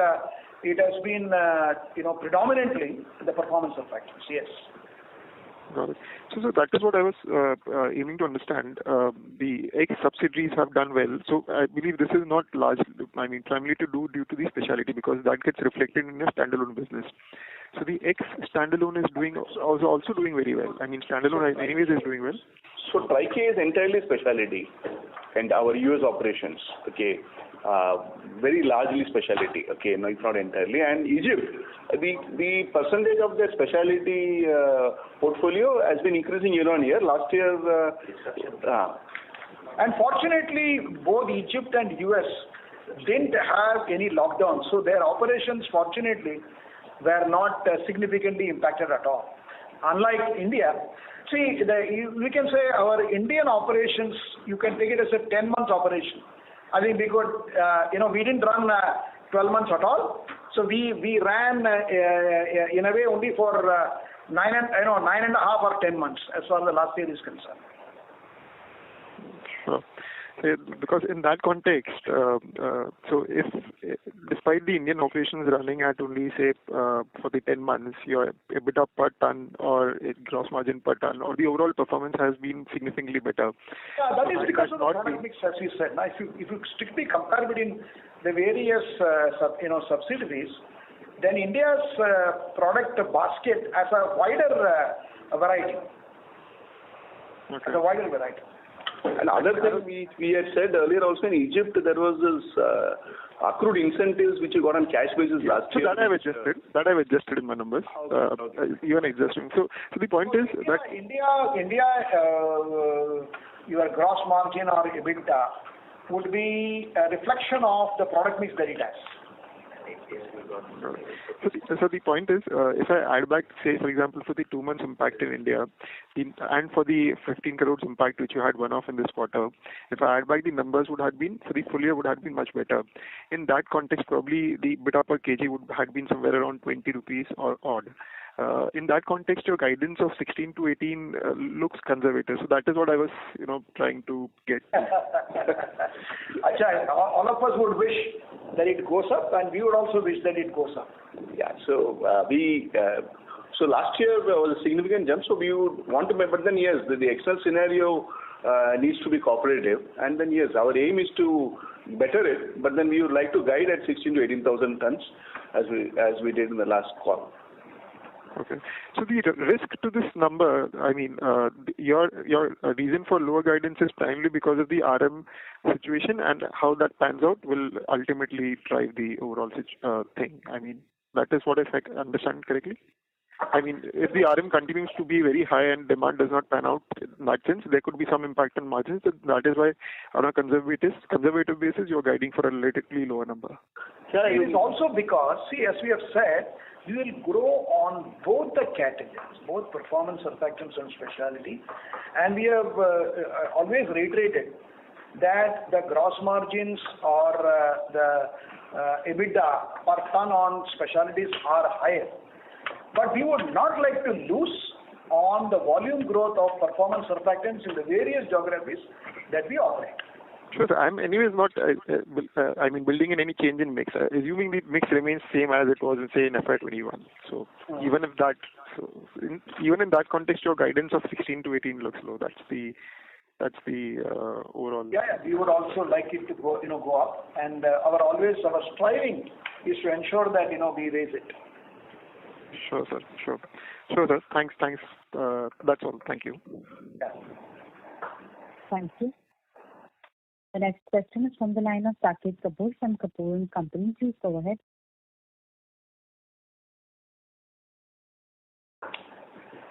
S2: it has been, predominantly the performance surfactants. Yes.
S10: Got it. So that is what I was aiming to understand. The ex-subsidiaries have done well. So I believe this is not primarily due to the specialty, because that gets reflected in your standalone business. So the ex-standalone is also doing very well. I mean, standalone anyways is doing well.
S4: So Trike is entirely specialty, and our US operations, okay, very largely specialty, okay, no, it's not entirely. And Egypt, the percentage of the specialty portfolio has been increasing year on year. Last year,
S2: and fortunately, both Egypt and US didn't have any lockdown, so their operations, fortunately, were not significantly impacted at all. Unlike India, see, we can say our Indian operations, you can take it as a 10-month operation. I think we could, we didn't run 12 months at all. So we ran in a way only for 9.5 or 10 months as far as the last year is concerned.
S10: Sure. Because in that context, so if despite the Indian operations running at only say for the 10 months, your EBITDA per ton or gross margin per ton or the overall performance has been significantly better.
S2: Yeah, that is because of the product mix, as you said. Now, if you strictly compare between the various subsidiaries, then India's product basket has a wider variety.
S10: Okay.
S2: Has a wider variety.
S4: And other thing we had said earlier also, in Egypt there was this accrued incentives which you got on cash basis last year.
S10: So that I've adjusted in my numbers, even adjusting. So the point is that
S2: India, your gross margin or EBITDA would be a reflection of the product mix that it has.
S10: So the point is, if I add back, say, for example, for the 2 months impact in India, and for the 15 crores impact which you had one-off in this quarter, if I add back, the numbers would have been, for the full year would have been much better. In that context, probably the EBITDA per kg would have been somewhere around 20 rupees or odd. In that context, your guidance of 16 to 18 looks conservative. So that is what I was, trying to get.
S2: All of us would wish that it goes up, and we would also wish that it goes up.
S4: Yeah. So so last year was a significant jump. So we would want to, but then yes, the external scenario needs to be cooperative, and then yes, our aim is to better it, but then we would like to guide at 16 to 18,000 tons as we did in the last call.
S10: Okay. So the risk to this number, I mean, your reason for lower guidance is primarily because of the RM situation, and how that pans out will ultimately drive the overall thing. I mean, that is what, if I understand correctly? I mean, if the RM continues to be very high and demand does not pan out in that sense, there could be some impact on margins. That is why, on a conservative basis, you're guiding for a relatively lower number.
S2: Yeah, it is also because, see, as we have said, we will grow on both the categories, both performance surfactants and specialty. And we have always reiterated that the gross margins or the EBITDA per ton on specialties are higher. But we would not like to lose on the volume growth of performance surfactants in the various geographies that we operate.
S10: Sure, sir. I'm anyways not, building in any change in mix. Assuming the mix remains same as it was in, say, in FY21. So even in that context, your guidance of 16 to 18 looks low. That's the overall.
S2: Yeah, we would also like it to go up, and our striving is to ensure that we raise it.
S10: Sure, sir. Thanks. That's all. Thank you.
S2: Yeah.
S1: Thank you. The next question is from the line of Saket Kapoor from Kapoor & Company. Please go ahead.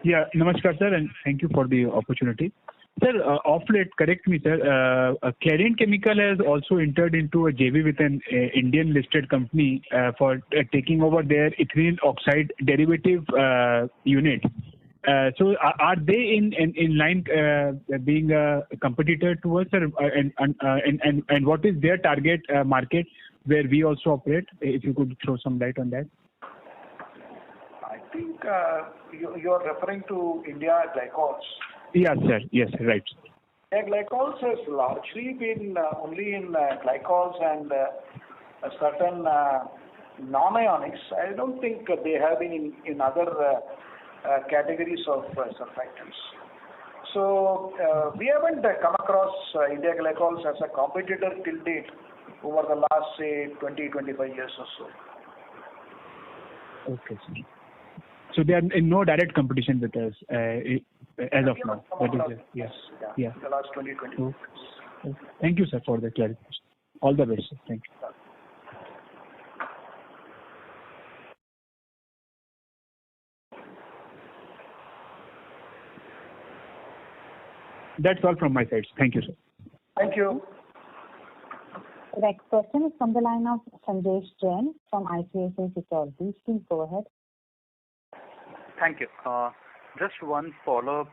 S11: Yeah, namaskar, sir, and thank you for the opportunity. Sir, off late, correct me, sir, Clariant Chemical has also entered into a JV with an Indian listed company for taking over their ethylene oxide derivative unit. So are they in line being a competitor to us, and what is their target market where we also operate? If you could throw some light on that.
S2: I think you are referring to India Glycols.
S11: Yes, sir. Yes, right.
S2: India Glycols has largely been only in glycols and a certain non-ionics. I don't think they have been in other categories of surfactants. So we haven't come across India Glycols as a competitor till date over the last, say, 20-25 years or so.
S11: Okay, sir. So they are in no direct competition with us as of now. That is it. Yes. Yeah.
S2: The last 20-25 years.
S11: Okay. Thank you, sir, for the clarification. All the best, sir. Thank you. That's all from my side. Thank you, sir.
S2: Thank you.
S1: The next question is from the line of Sanjesh Jain from ICICI Securities. Please go ahead.
S3: Thank you. Just one follow-up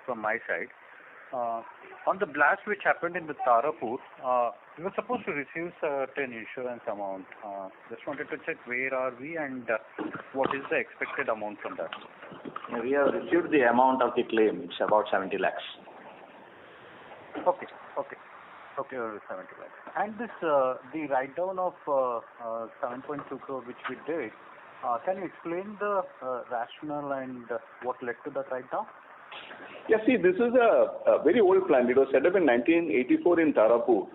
S3: from my side. On the blast which happened in the Tarapur, we were supposed to receive certain insurance amount. Just wanted to check where are we and what is the expected amount from that?
S6: We have received the amount of the claim. It's about 70 lakhs.
S3: Okay, 70 lakhs. And this, the write-down of 7.2 crore which we did, can you explain the rationale and what led to that write-down?
S4: Yeah, see, this is a very old plant. It was set up in 1984 in Tarapur,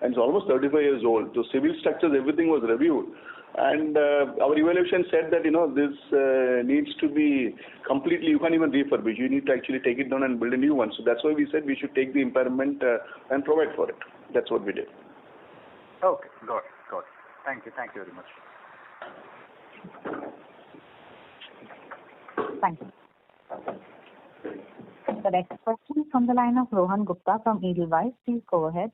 S4: and it's almost 35 years old. So civil structures, everything was reviewed. And our evaluation said that, this needs to be completely, you can't even refurbish. You need to actually take it down and build a new one. So that's why we said we should take the impairment and provide for it. That's what we did.
S3: Okay, got it. Thank you very much.
S1: Thank you. The next question is from the line of Rohan Gupta from Edelweiss. Please go ahead.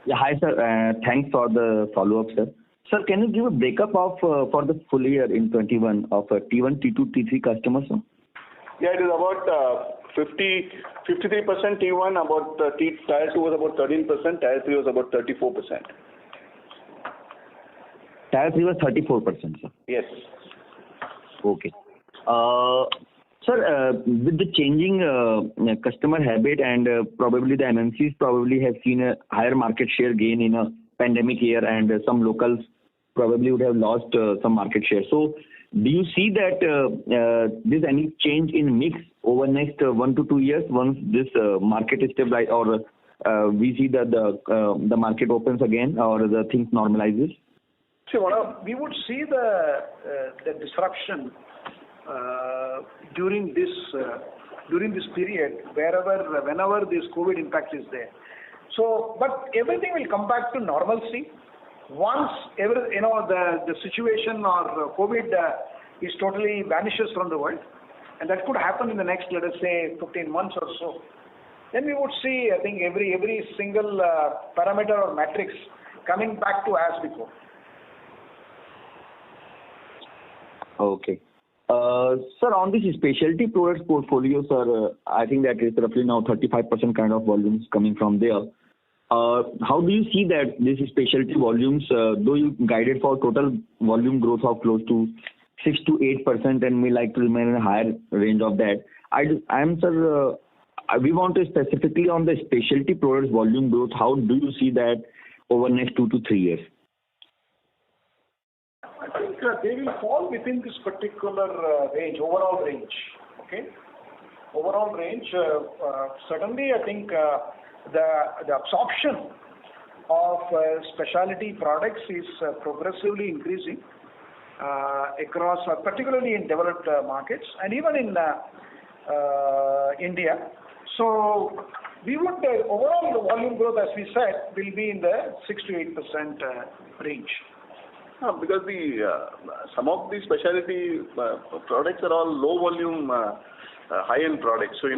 S6: Yeah, hi, sir. Thanks for the follow-up, sir. Sir, can you give a breakup of for the full year in 21 of T1, T2, T3 customers, sir?
S4: Yeah, it is about 53% T1, about Tier 2 was about 13%, Tier 3 was about 34%.
S6: Tier 3 was 34%, sir?
S4: Yes.
S6: Okay. Sir, with the changing customer habit and probably the MNCs probably have seen a higher market share gain in a pandemic year, and some locals probably would have lost some market share. So do you see that there's any change in mix over next 1 to 2 years once this market is stabilized or we see that the market opens again or the things normalizes?
S2: See, we would see the disruption during this period, whenever this COVID impact is there. So, but everything will come back to normalcy once the situation or COVID is totally vanishes from the world, and that could happen in the next, let us say, 15 months or so. Then we would see, I think, every single parameter or matrix coming back to as before.
S6: Okay. Sir, on this specialty products portfolio, sir, I think that is roughly now 35% kind of volumes coming from there. How do you see that this specialty volumes, though you guided for total volume growth of close to 6 to 8% and may like to remain in a higher range of that. Sir, we want to specifically on the specialty products volume growth, how do you see that over next 2 to 3 years?
S2: I think they will fall within this particular range, overall range. Okay? Overall range, certainly I think the absorption of specialty products is progressively increasing across, particularly in developed markets and even in India. So we would, overall the volume growth, as we said, will be in the 6 to 8% range.
S4: Because some of the specialty products are all low volume, high-end products. So, it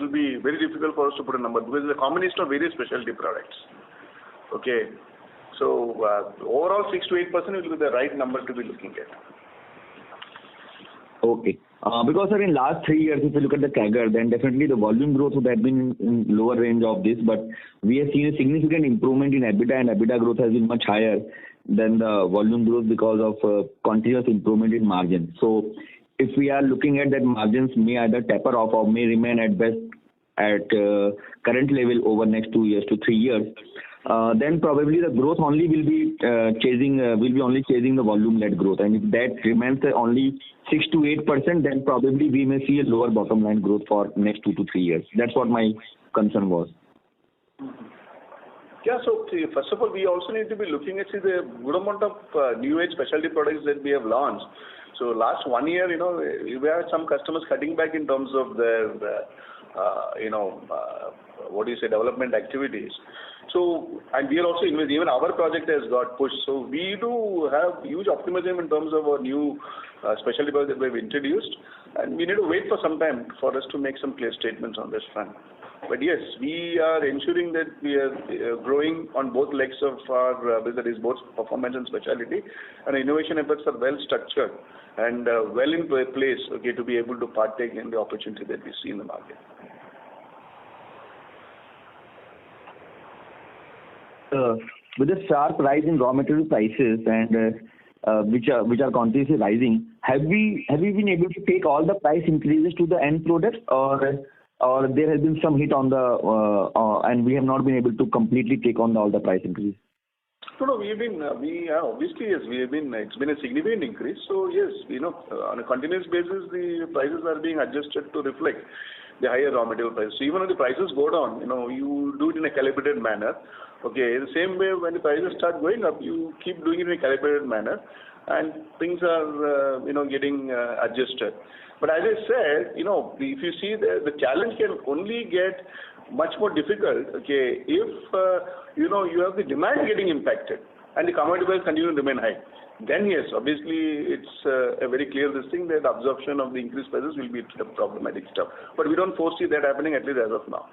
S4: will be very difficult for us to put a number because it's a combination of various specialty products. Okay. So, overall 6 to 8% will be the right number to be looking at.
S6: Okay. Because, sir, in last 3 years, if you look at the CAGR, then definitely the volume growth would have been in lower range of this, but we have seen a significant improvement in EBITDA, and EBITDA growth has been much higher than the volume growth because of continuous improvement in margin. So, if we are looking at that, margins may either taper off or may remain at best at current level over next 2 years to 3 years, then probably the growth only will be chasing the volume-led growth. And if that remains only 6 to 8%, then probably we may see a lower bottom line growth for next 2 to 3 years. That's what my concern was.
S4: Yeah, so first of all, we also need to be looking at the good amount of new age specialty products that we have launched. So last 1 year, we had some customers cutting back in terms of their, development activities. So, and we are also investing, even our project has got pushed. So we do have huge optimism in terms of our new specialty products that we have introduced. And we need to wait for some time for us to make some clear statements on this front. But yes, we are ensuring that we are growing on both legs of our business, both performance and specialty. And innovation efforts are well structured and well in place, okay, to be able to partake in the opportunity that we see in the market.
S6: With the sharp rise in raw material prices and which are continuously rising, have we been able to take all the price increases to the end products, or there has been some hit on the and we have not been able to completely take on all the price increase?
S4: No, obviously, yes, it's been a significant increase. So yes, on a continuous basis, the prices are being adjusted to reflect the higher raw material prices. So even when the prices go down, you do it in a calibrated manner. Okay, the same way when the prices start going up, you keep doing it in a calibrated manner, and things are, getting adjusted. But as I said, if you see the challenge can only get much more difficult, okay, if, you have the demand getting impacted and the commodity prices continue to remain high. Then yes, obviously it's a very clear thing that absorption of the increased prices will be the problematic stuff. But we don't foresee that happening, at least as of now.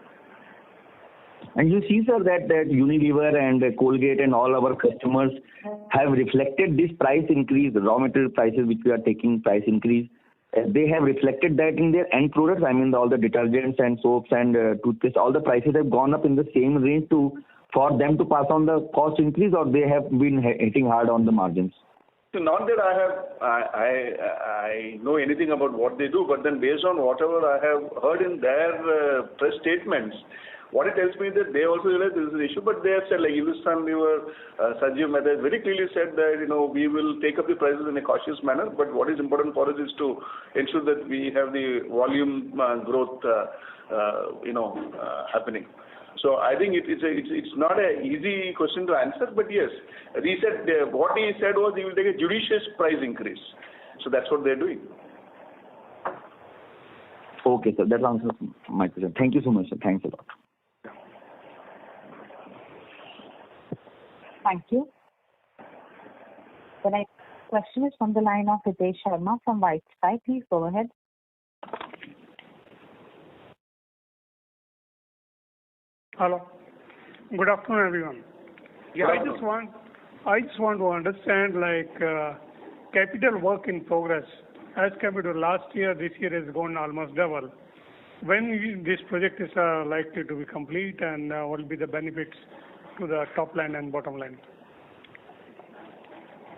S6: And you see, sir, that Unilever and Colgate and all our customers have reflected this price increase, the raw material prices which we are taking price increase. They have reflected that in their end products. I mean, all the detergents and soaps and toothpaste, all the prices have gone up in the same range for them to pass on the cost increase, or they have been hitting hard on the margins.
S4: So not that I know anything about what they do, but then based on whatever I have heard in their press statements, what it tells me is that they also realize this is an issue, but they have said, like Hindustan Lever, Sanjeev Mehta very clearly said that, we will take up the prices in a cautious manner, but what is important for us is to ensure that we have the volume growth, happening. So I think it's not an easy question to answer, but yes, what he said was he will take a judicious price increase. So that's what they're doing.
S6: Okay, sir. That answers my question. Thank you so much, sir. Thanks a lot.
S1: Thank you. The next question is from the line of Hitesh Sharma from White Sky. Please go ahead.
S12: Hello. Good afternoon, everyone.
S2: Yeah.
S12: I just want to understand, capital work in progress as compared to last year. This year has gone almost double. When this project is likely to be complete, and what will be the benefits to the top line and bottom line?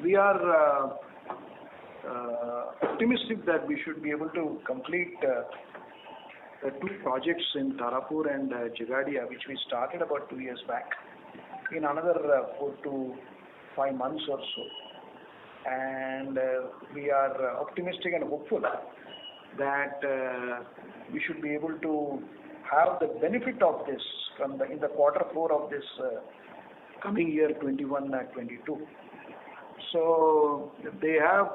S2: We are optimistic that we should be able to complete the two projects in Tarapur and Jagadia, which we started about 2 years back, in another 4 to 5 months or so. And we are optimistic and hopeful that we should be able to have the benefit of this in the Q4 of this coming year 21-22. So they are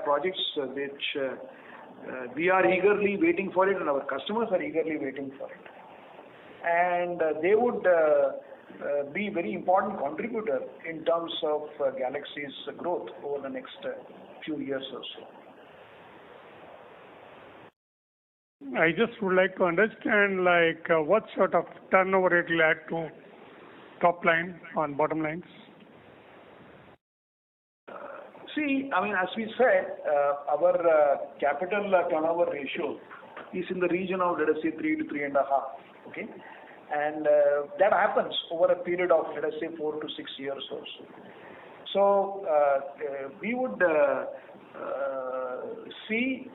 S2: projects which we are eagerly waiting for it, and our customers are eagerly waiting for it. And they would be very important contributor in terms of Galaxy's growth over the next few years or so.
S12: I just would like to understand, what sort of turnover it will add to top line and bottom lines.
S2: See, as we said, our capital turnover ratio is in the region of, let us say, 3 to 3.5. Okay, and that happens over a period of, let us say, 4 to 6 years or so. So we would see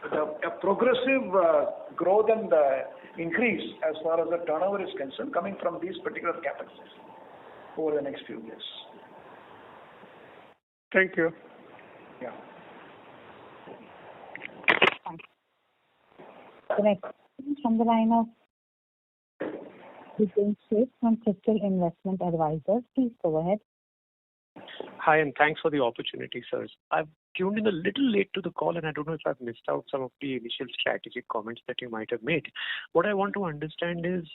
S2: a progressive growth and increase as far as the turnover is concerned, coming from these particular capitals over the next few years.
S12: Thank you.
S2: Yeah.
S1: The next question from the line of Hiten Sheth from Crystal Investment Advisors. Please go ahead.
S13: Hi, and thanks for the opportunity, sirs. I've tuned in a little late to the call, and I don't know if I've missed out some of the initial strategic comments that you might have made. What I want to understand is,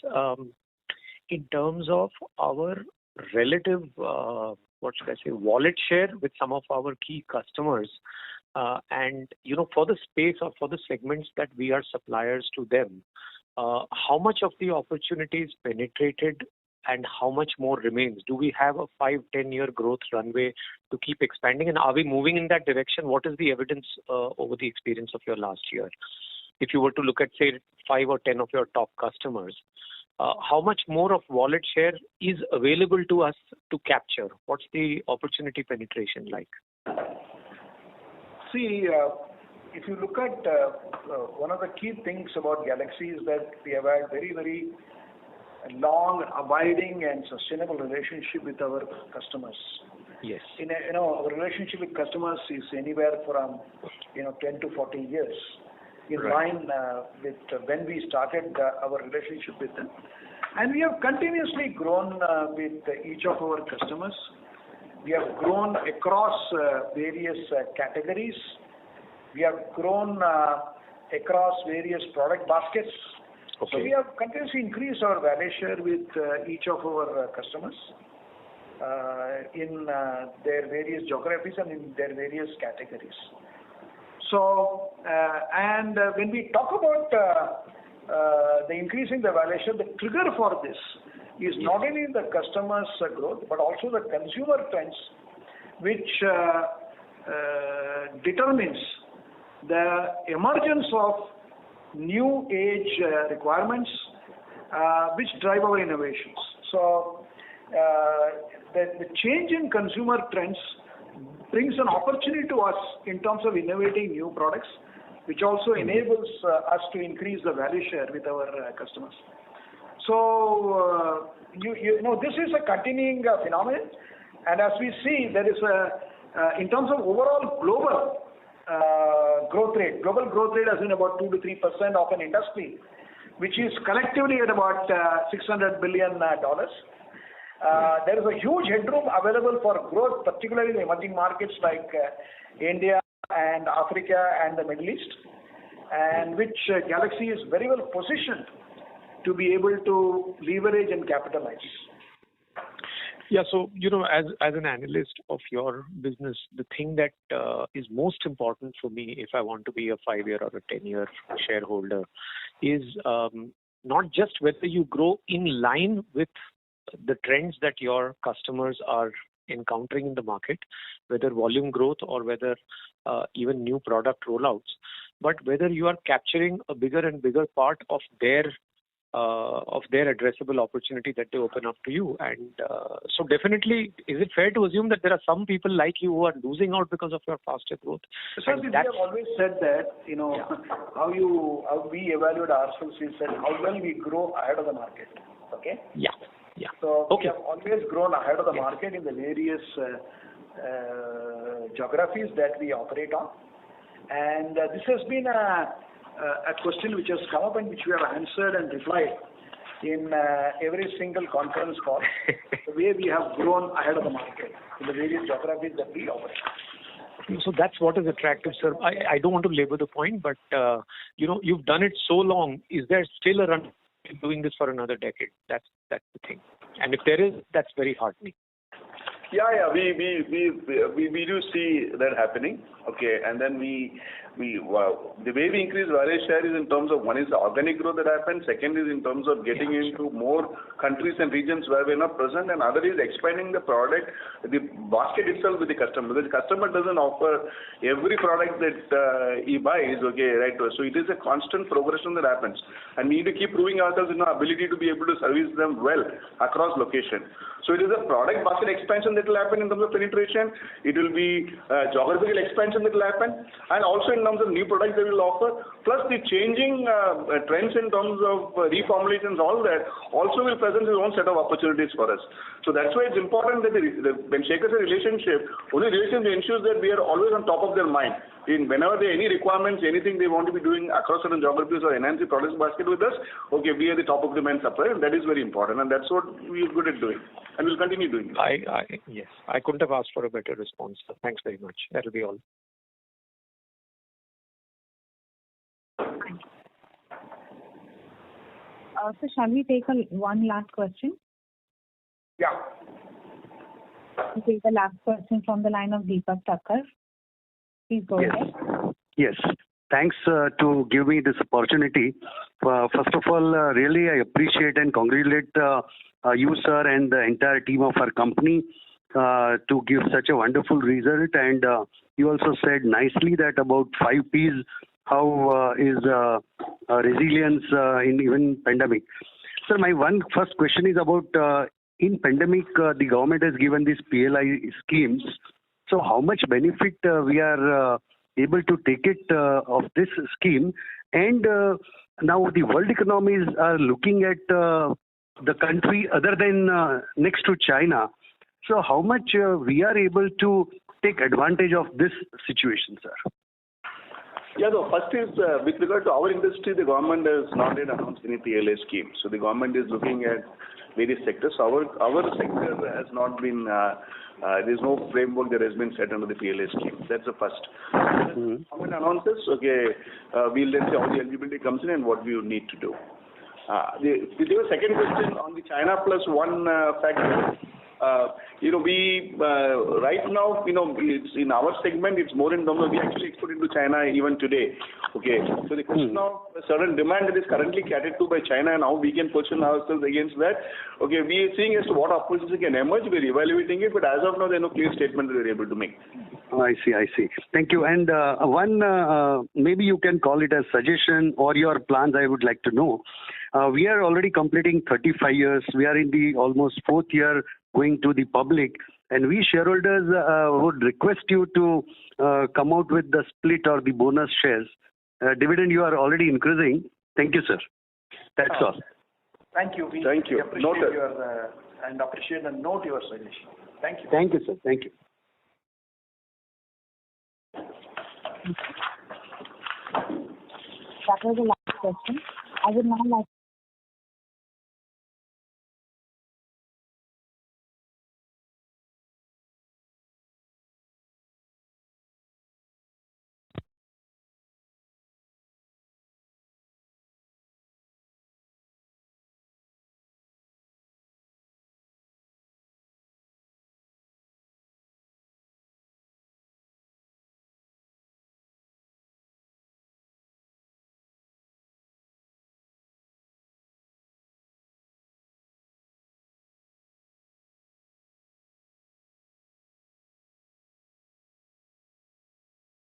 S13: in terms of our relative, wallet share with some of our key customers, and for the space or for the segments that we are suppliers to them, how much of the opportunity is penetrated and how much more remains? Do we have a 5-10 year growth runway to keep expanding, and are we moving in that direction? What is the evidence over the experience of your last year? If you were to look at, say, 5 or 10 of your top customers, how much more of wallet share is available to us to capture? What's the opportunity penetration like?
S2: See, if you look at one of the key things about Galaxy is that we have had very, very long, abiding and sustainable relationship with our customers.
S13: Yes.
S2: Our relationship with customers is anywhere from 10 to 40 years, in line with when we started our relationship with them. And we have continuously grown with each of our customers. We have grown across various categories. We have grown across various product baskets. Okay. So we have continuously increased our value share with each of our customers in their various geographies and in their various categories. So, and when we talk about the increasing the value share, the trigger for this is not only the customers' growth, but also the consumer trends, which determines the emergence of new age requirements, which drive our innovations. So, the change in consumer trends brings an opportunity to us in terms of innovating new products, which also enables us to increase the value share with our customers. So, you know, this is a continuing phenomenon. And as we see, there is in terms of overall global growth rate has been about 2 to 3% of an industry, which is collectively at about $600 billion. There is a huge headroom available for growth, particularly in emerging markets like India and Africa and the Middle East, and which Galaxy is very well positioned to be able to leverage and capitalize.
S13: Yeah, so, you know, as an analyst of your business, the thing that is most important for me if I want to be a 5-year or a 10-year shareholder is not just whether you grow in line with the trends that your customers are encountering in the market, whether volume growth or whether even new product rollouts, but whether you are capturing a bigger and bigger part of their addressable opportunity that they open up to you. And so definitely, is it fair to assume that there are some people like you who are losing out because of your faster growth?
S2: So we have always said that, you know, how we evaluate ourselves is that how well we grow ahead of the market. Okay?
S13: Yeah.
S2: So we have always grown ahead of the market in the various geographies that we operate on. And this has been a question which has come up and which we have answered and replied in every single conference call, the way we have grown ahead of the market in the various geographies that we operate.
S13: So that's what is attractive, sir. I don't want to labor the point, but you know, you've done it so long. Is there still a run doing this for another decade? That's the thing. And if there is, that's very heartening.
S4: Yeah, we do see that happening. Okay, and then the way we increase value share is in terms of, one is the organic growth that happens, second is in terms of getting into more countries and regions where we're not present, and other is expanding the product, the basket itself with the customer. Because the customer doesn't offer every product that he buys, okay, right? So it is a constant progression that happens, and we need to keep proving ourselves in our ability to be able to service them well across location. So it is a product basket expansion that will happen in terms of penetration. It will be geographical expansion that will happen, and also in terms of new products that we will offer, plus the changing trends in terms of reformulations, all that also will present its own set of opportunities for us. So that's why it's important that when Shekhar says relationship, only relationship ensures that we are always on top of their mind. Whenever there are any requirements, anything they want to be doing across certain geographies or enhance the products basket with us, okay, we are the top of the mind supplier, and that is very important, and that's what we are good at doing, and we'll continue doing it.
S13: Yes, I couldn't have asked for a better response. So thanks very much. That'll be all.
S1: So shall we take one last question?
S2: Yeah.
S1: We'll take the last question from the line of Deepak Thakkar. Please go ahead.
S14: Yes. Thanks to give me this opportunity. First of all, really I appreciate and congratulate you, sir, and the entire team of our company to give such a wonderful result. And you also said nicely that about 5 P's, how is resilience in even pandemic. Sir, my first question is about in pandemic, the government has given these PLI schemes. So how much benefit we are able to take it of this scheme? And now the world economies are looking at the country other than next to China. So how much we are able to take advantage of this situation, sir?
S4: Yeah, no, first is with regard to our industry, the government has not yet announced any PLI scheme. So the government is looking at various sectors. Our sector has not been, there's no framework that has been set under the PLI scheme. That's the first. When the government announces, okay, we'll then see how the eligibility comes in and what we would need to do. The second question on the China Plus One factor. We right now, it's in our segment, it's more in terms of we actually export into China even today. Okay, so the question of a certain demand that is currently catered to by China and how we can position ourselves against that. Okay, we are seeing as to what opportunities can emerge. We're evaluating it, but as of now, there's no clear statement that we're able to make.
S14: I see. Thank you. And one, maybe you can call it a suggestion or your plans, I would like to know. We are already completing 35 years. We are in the almost 4th year going to the public. And we shareholders would request you to come out with the split or the bonus shares. Dividend you are already increasing. Thank you, sir. That's all.
S2: Thank you. We appreciate
S4: Noted.
S2: your and appreciate and note your suggestion. Thank you.
S14: Thank you, sir. Thank you.
S1: That was the last question. I would now like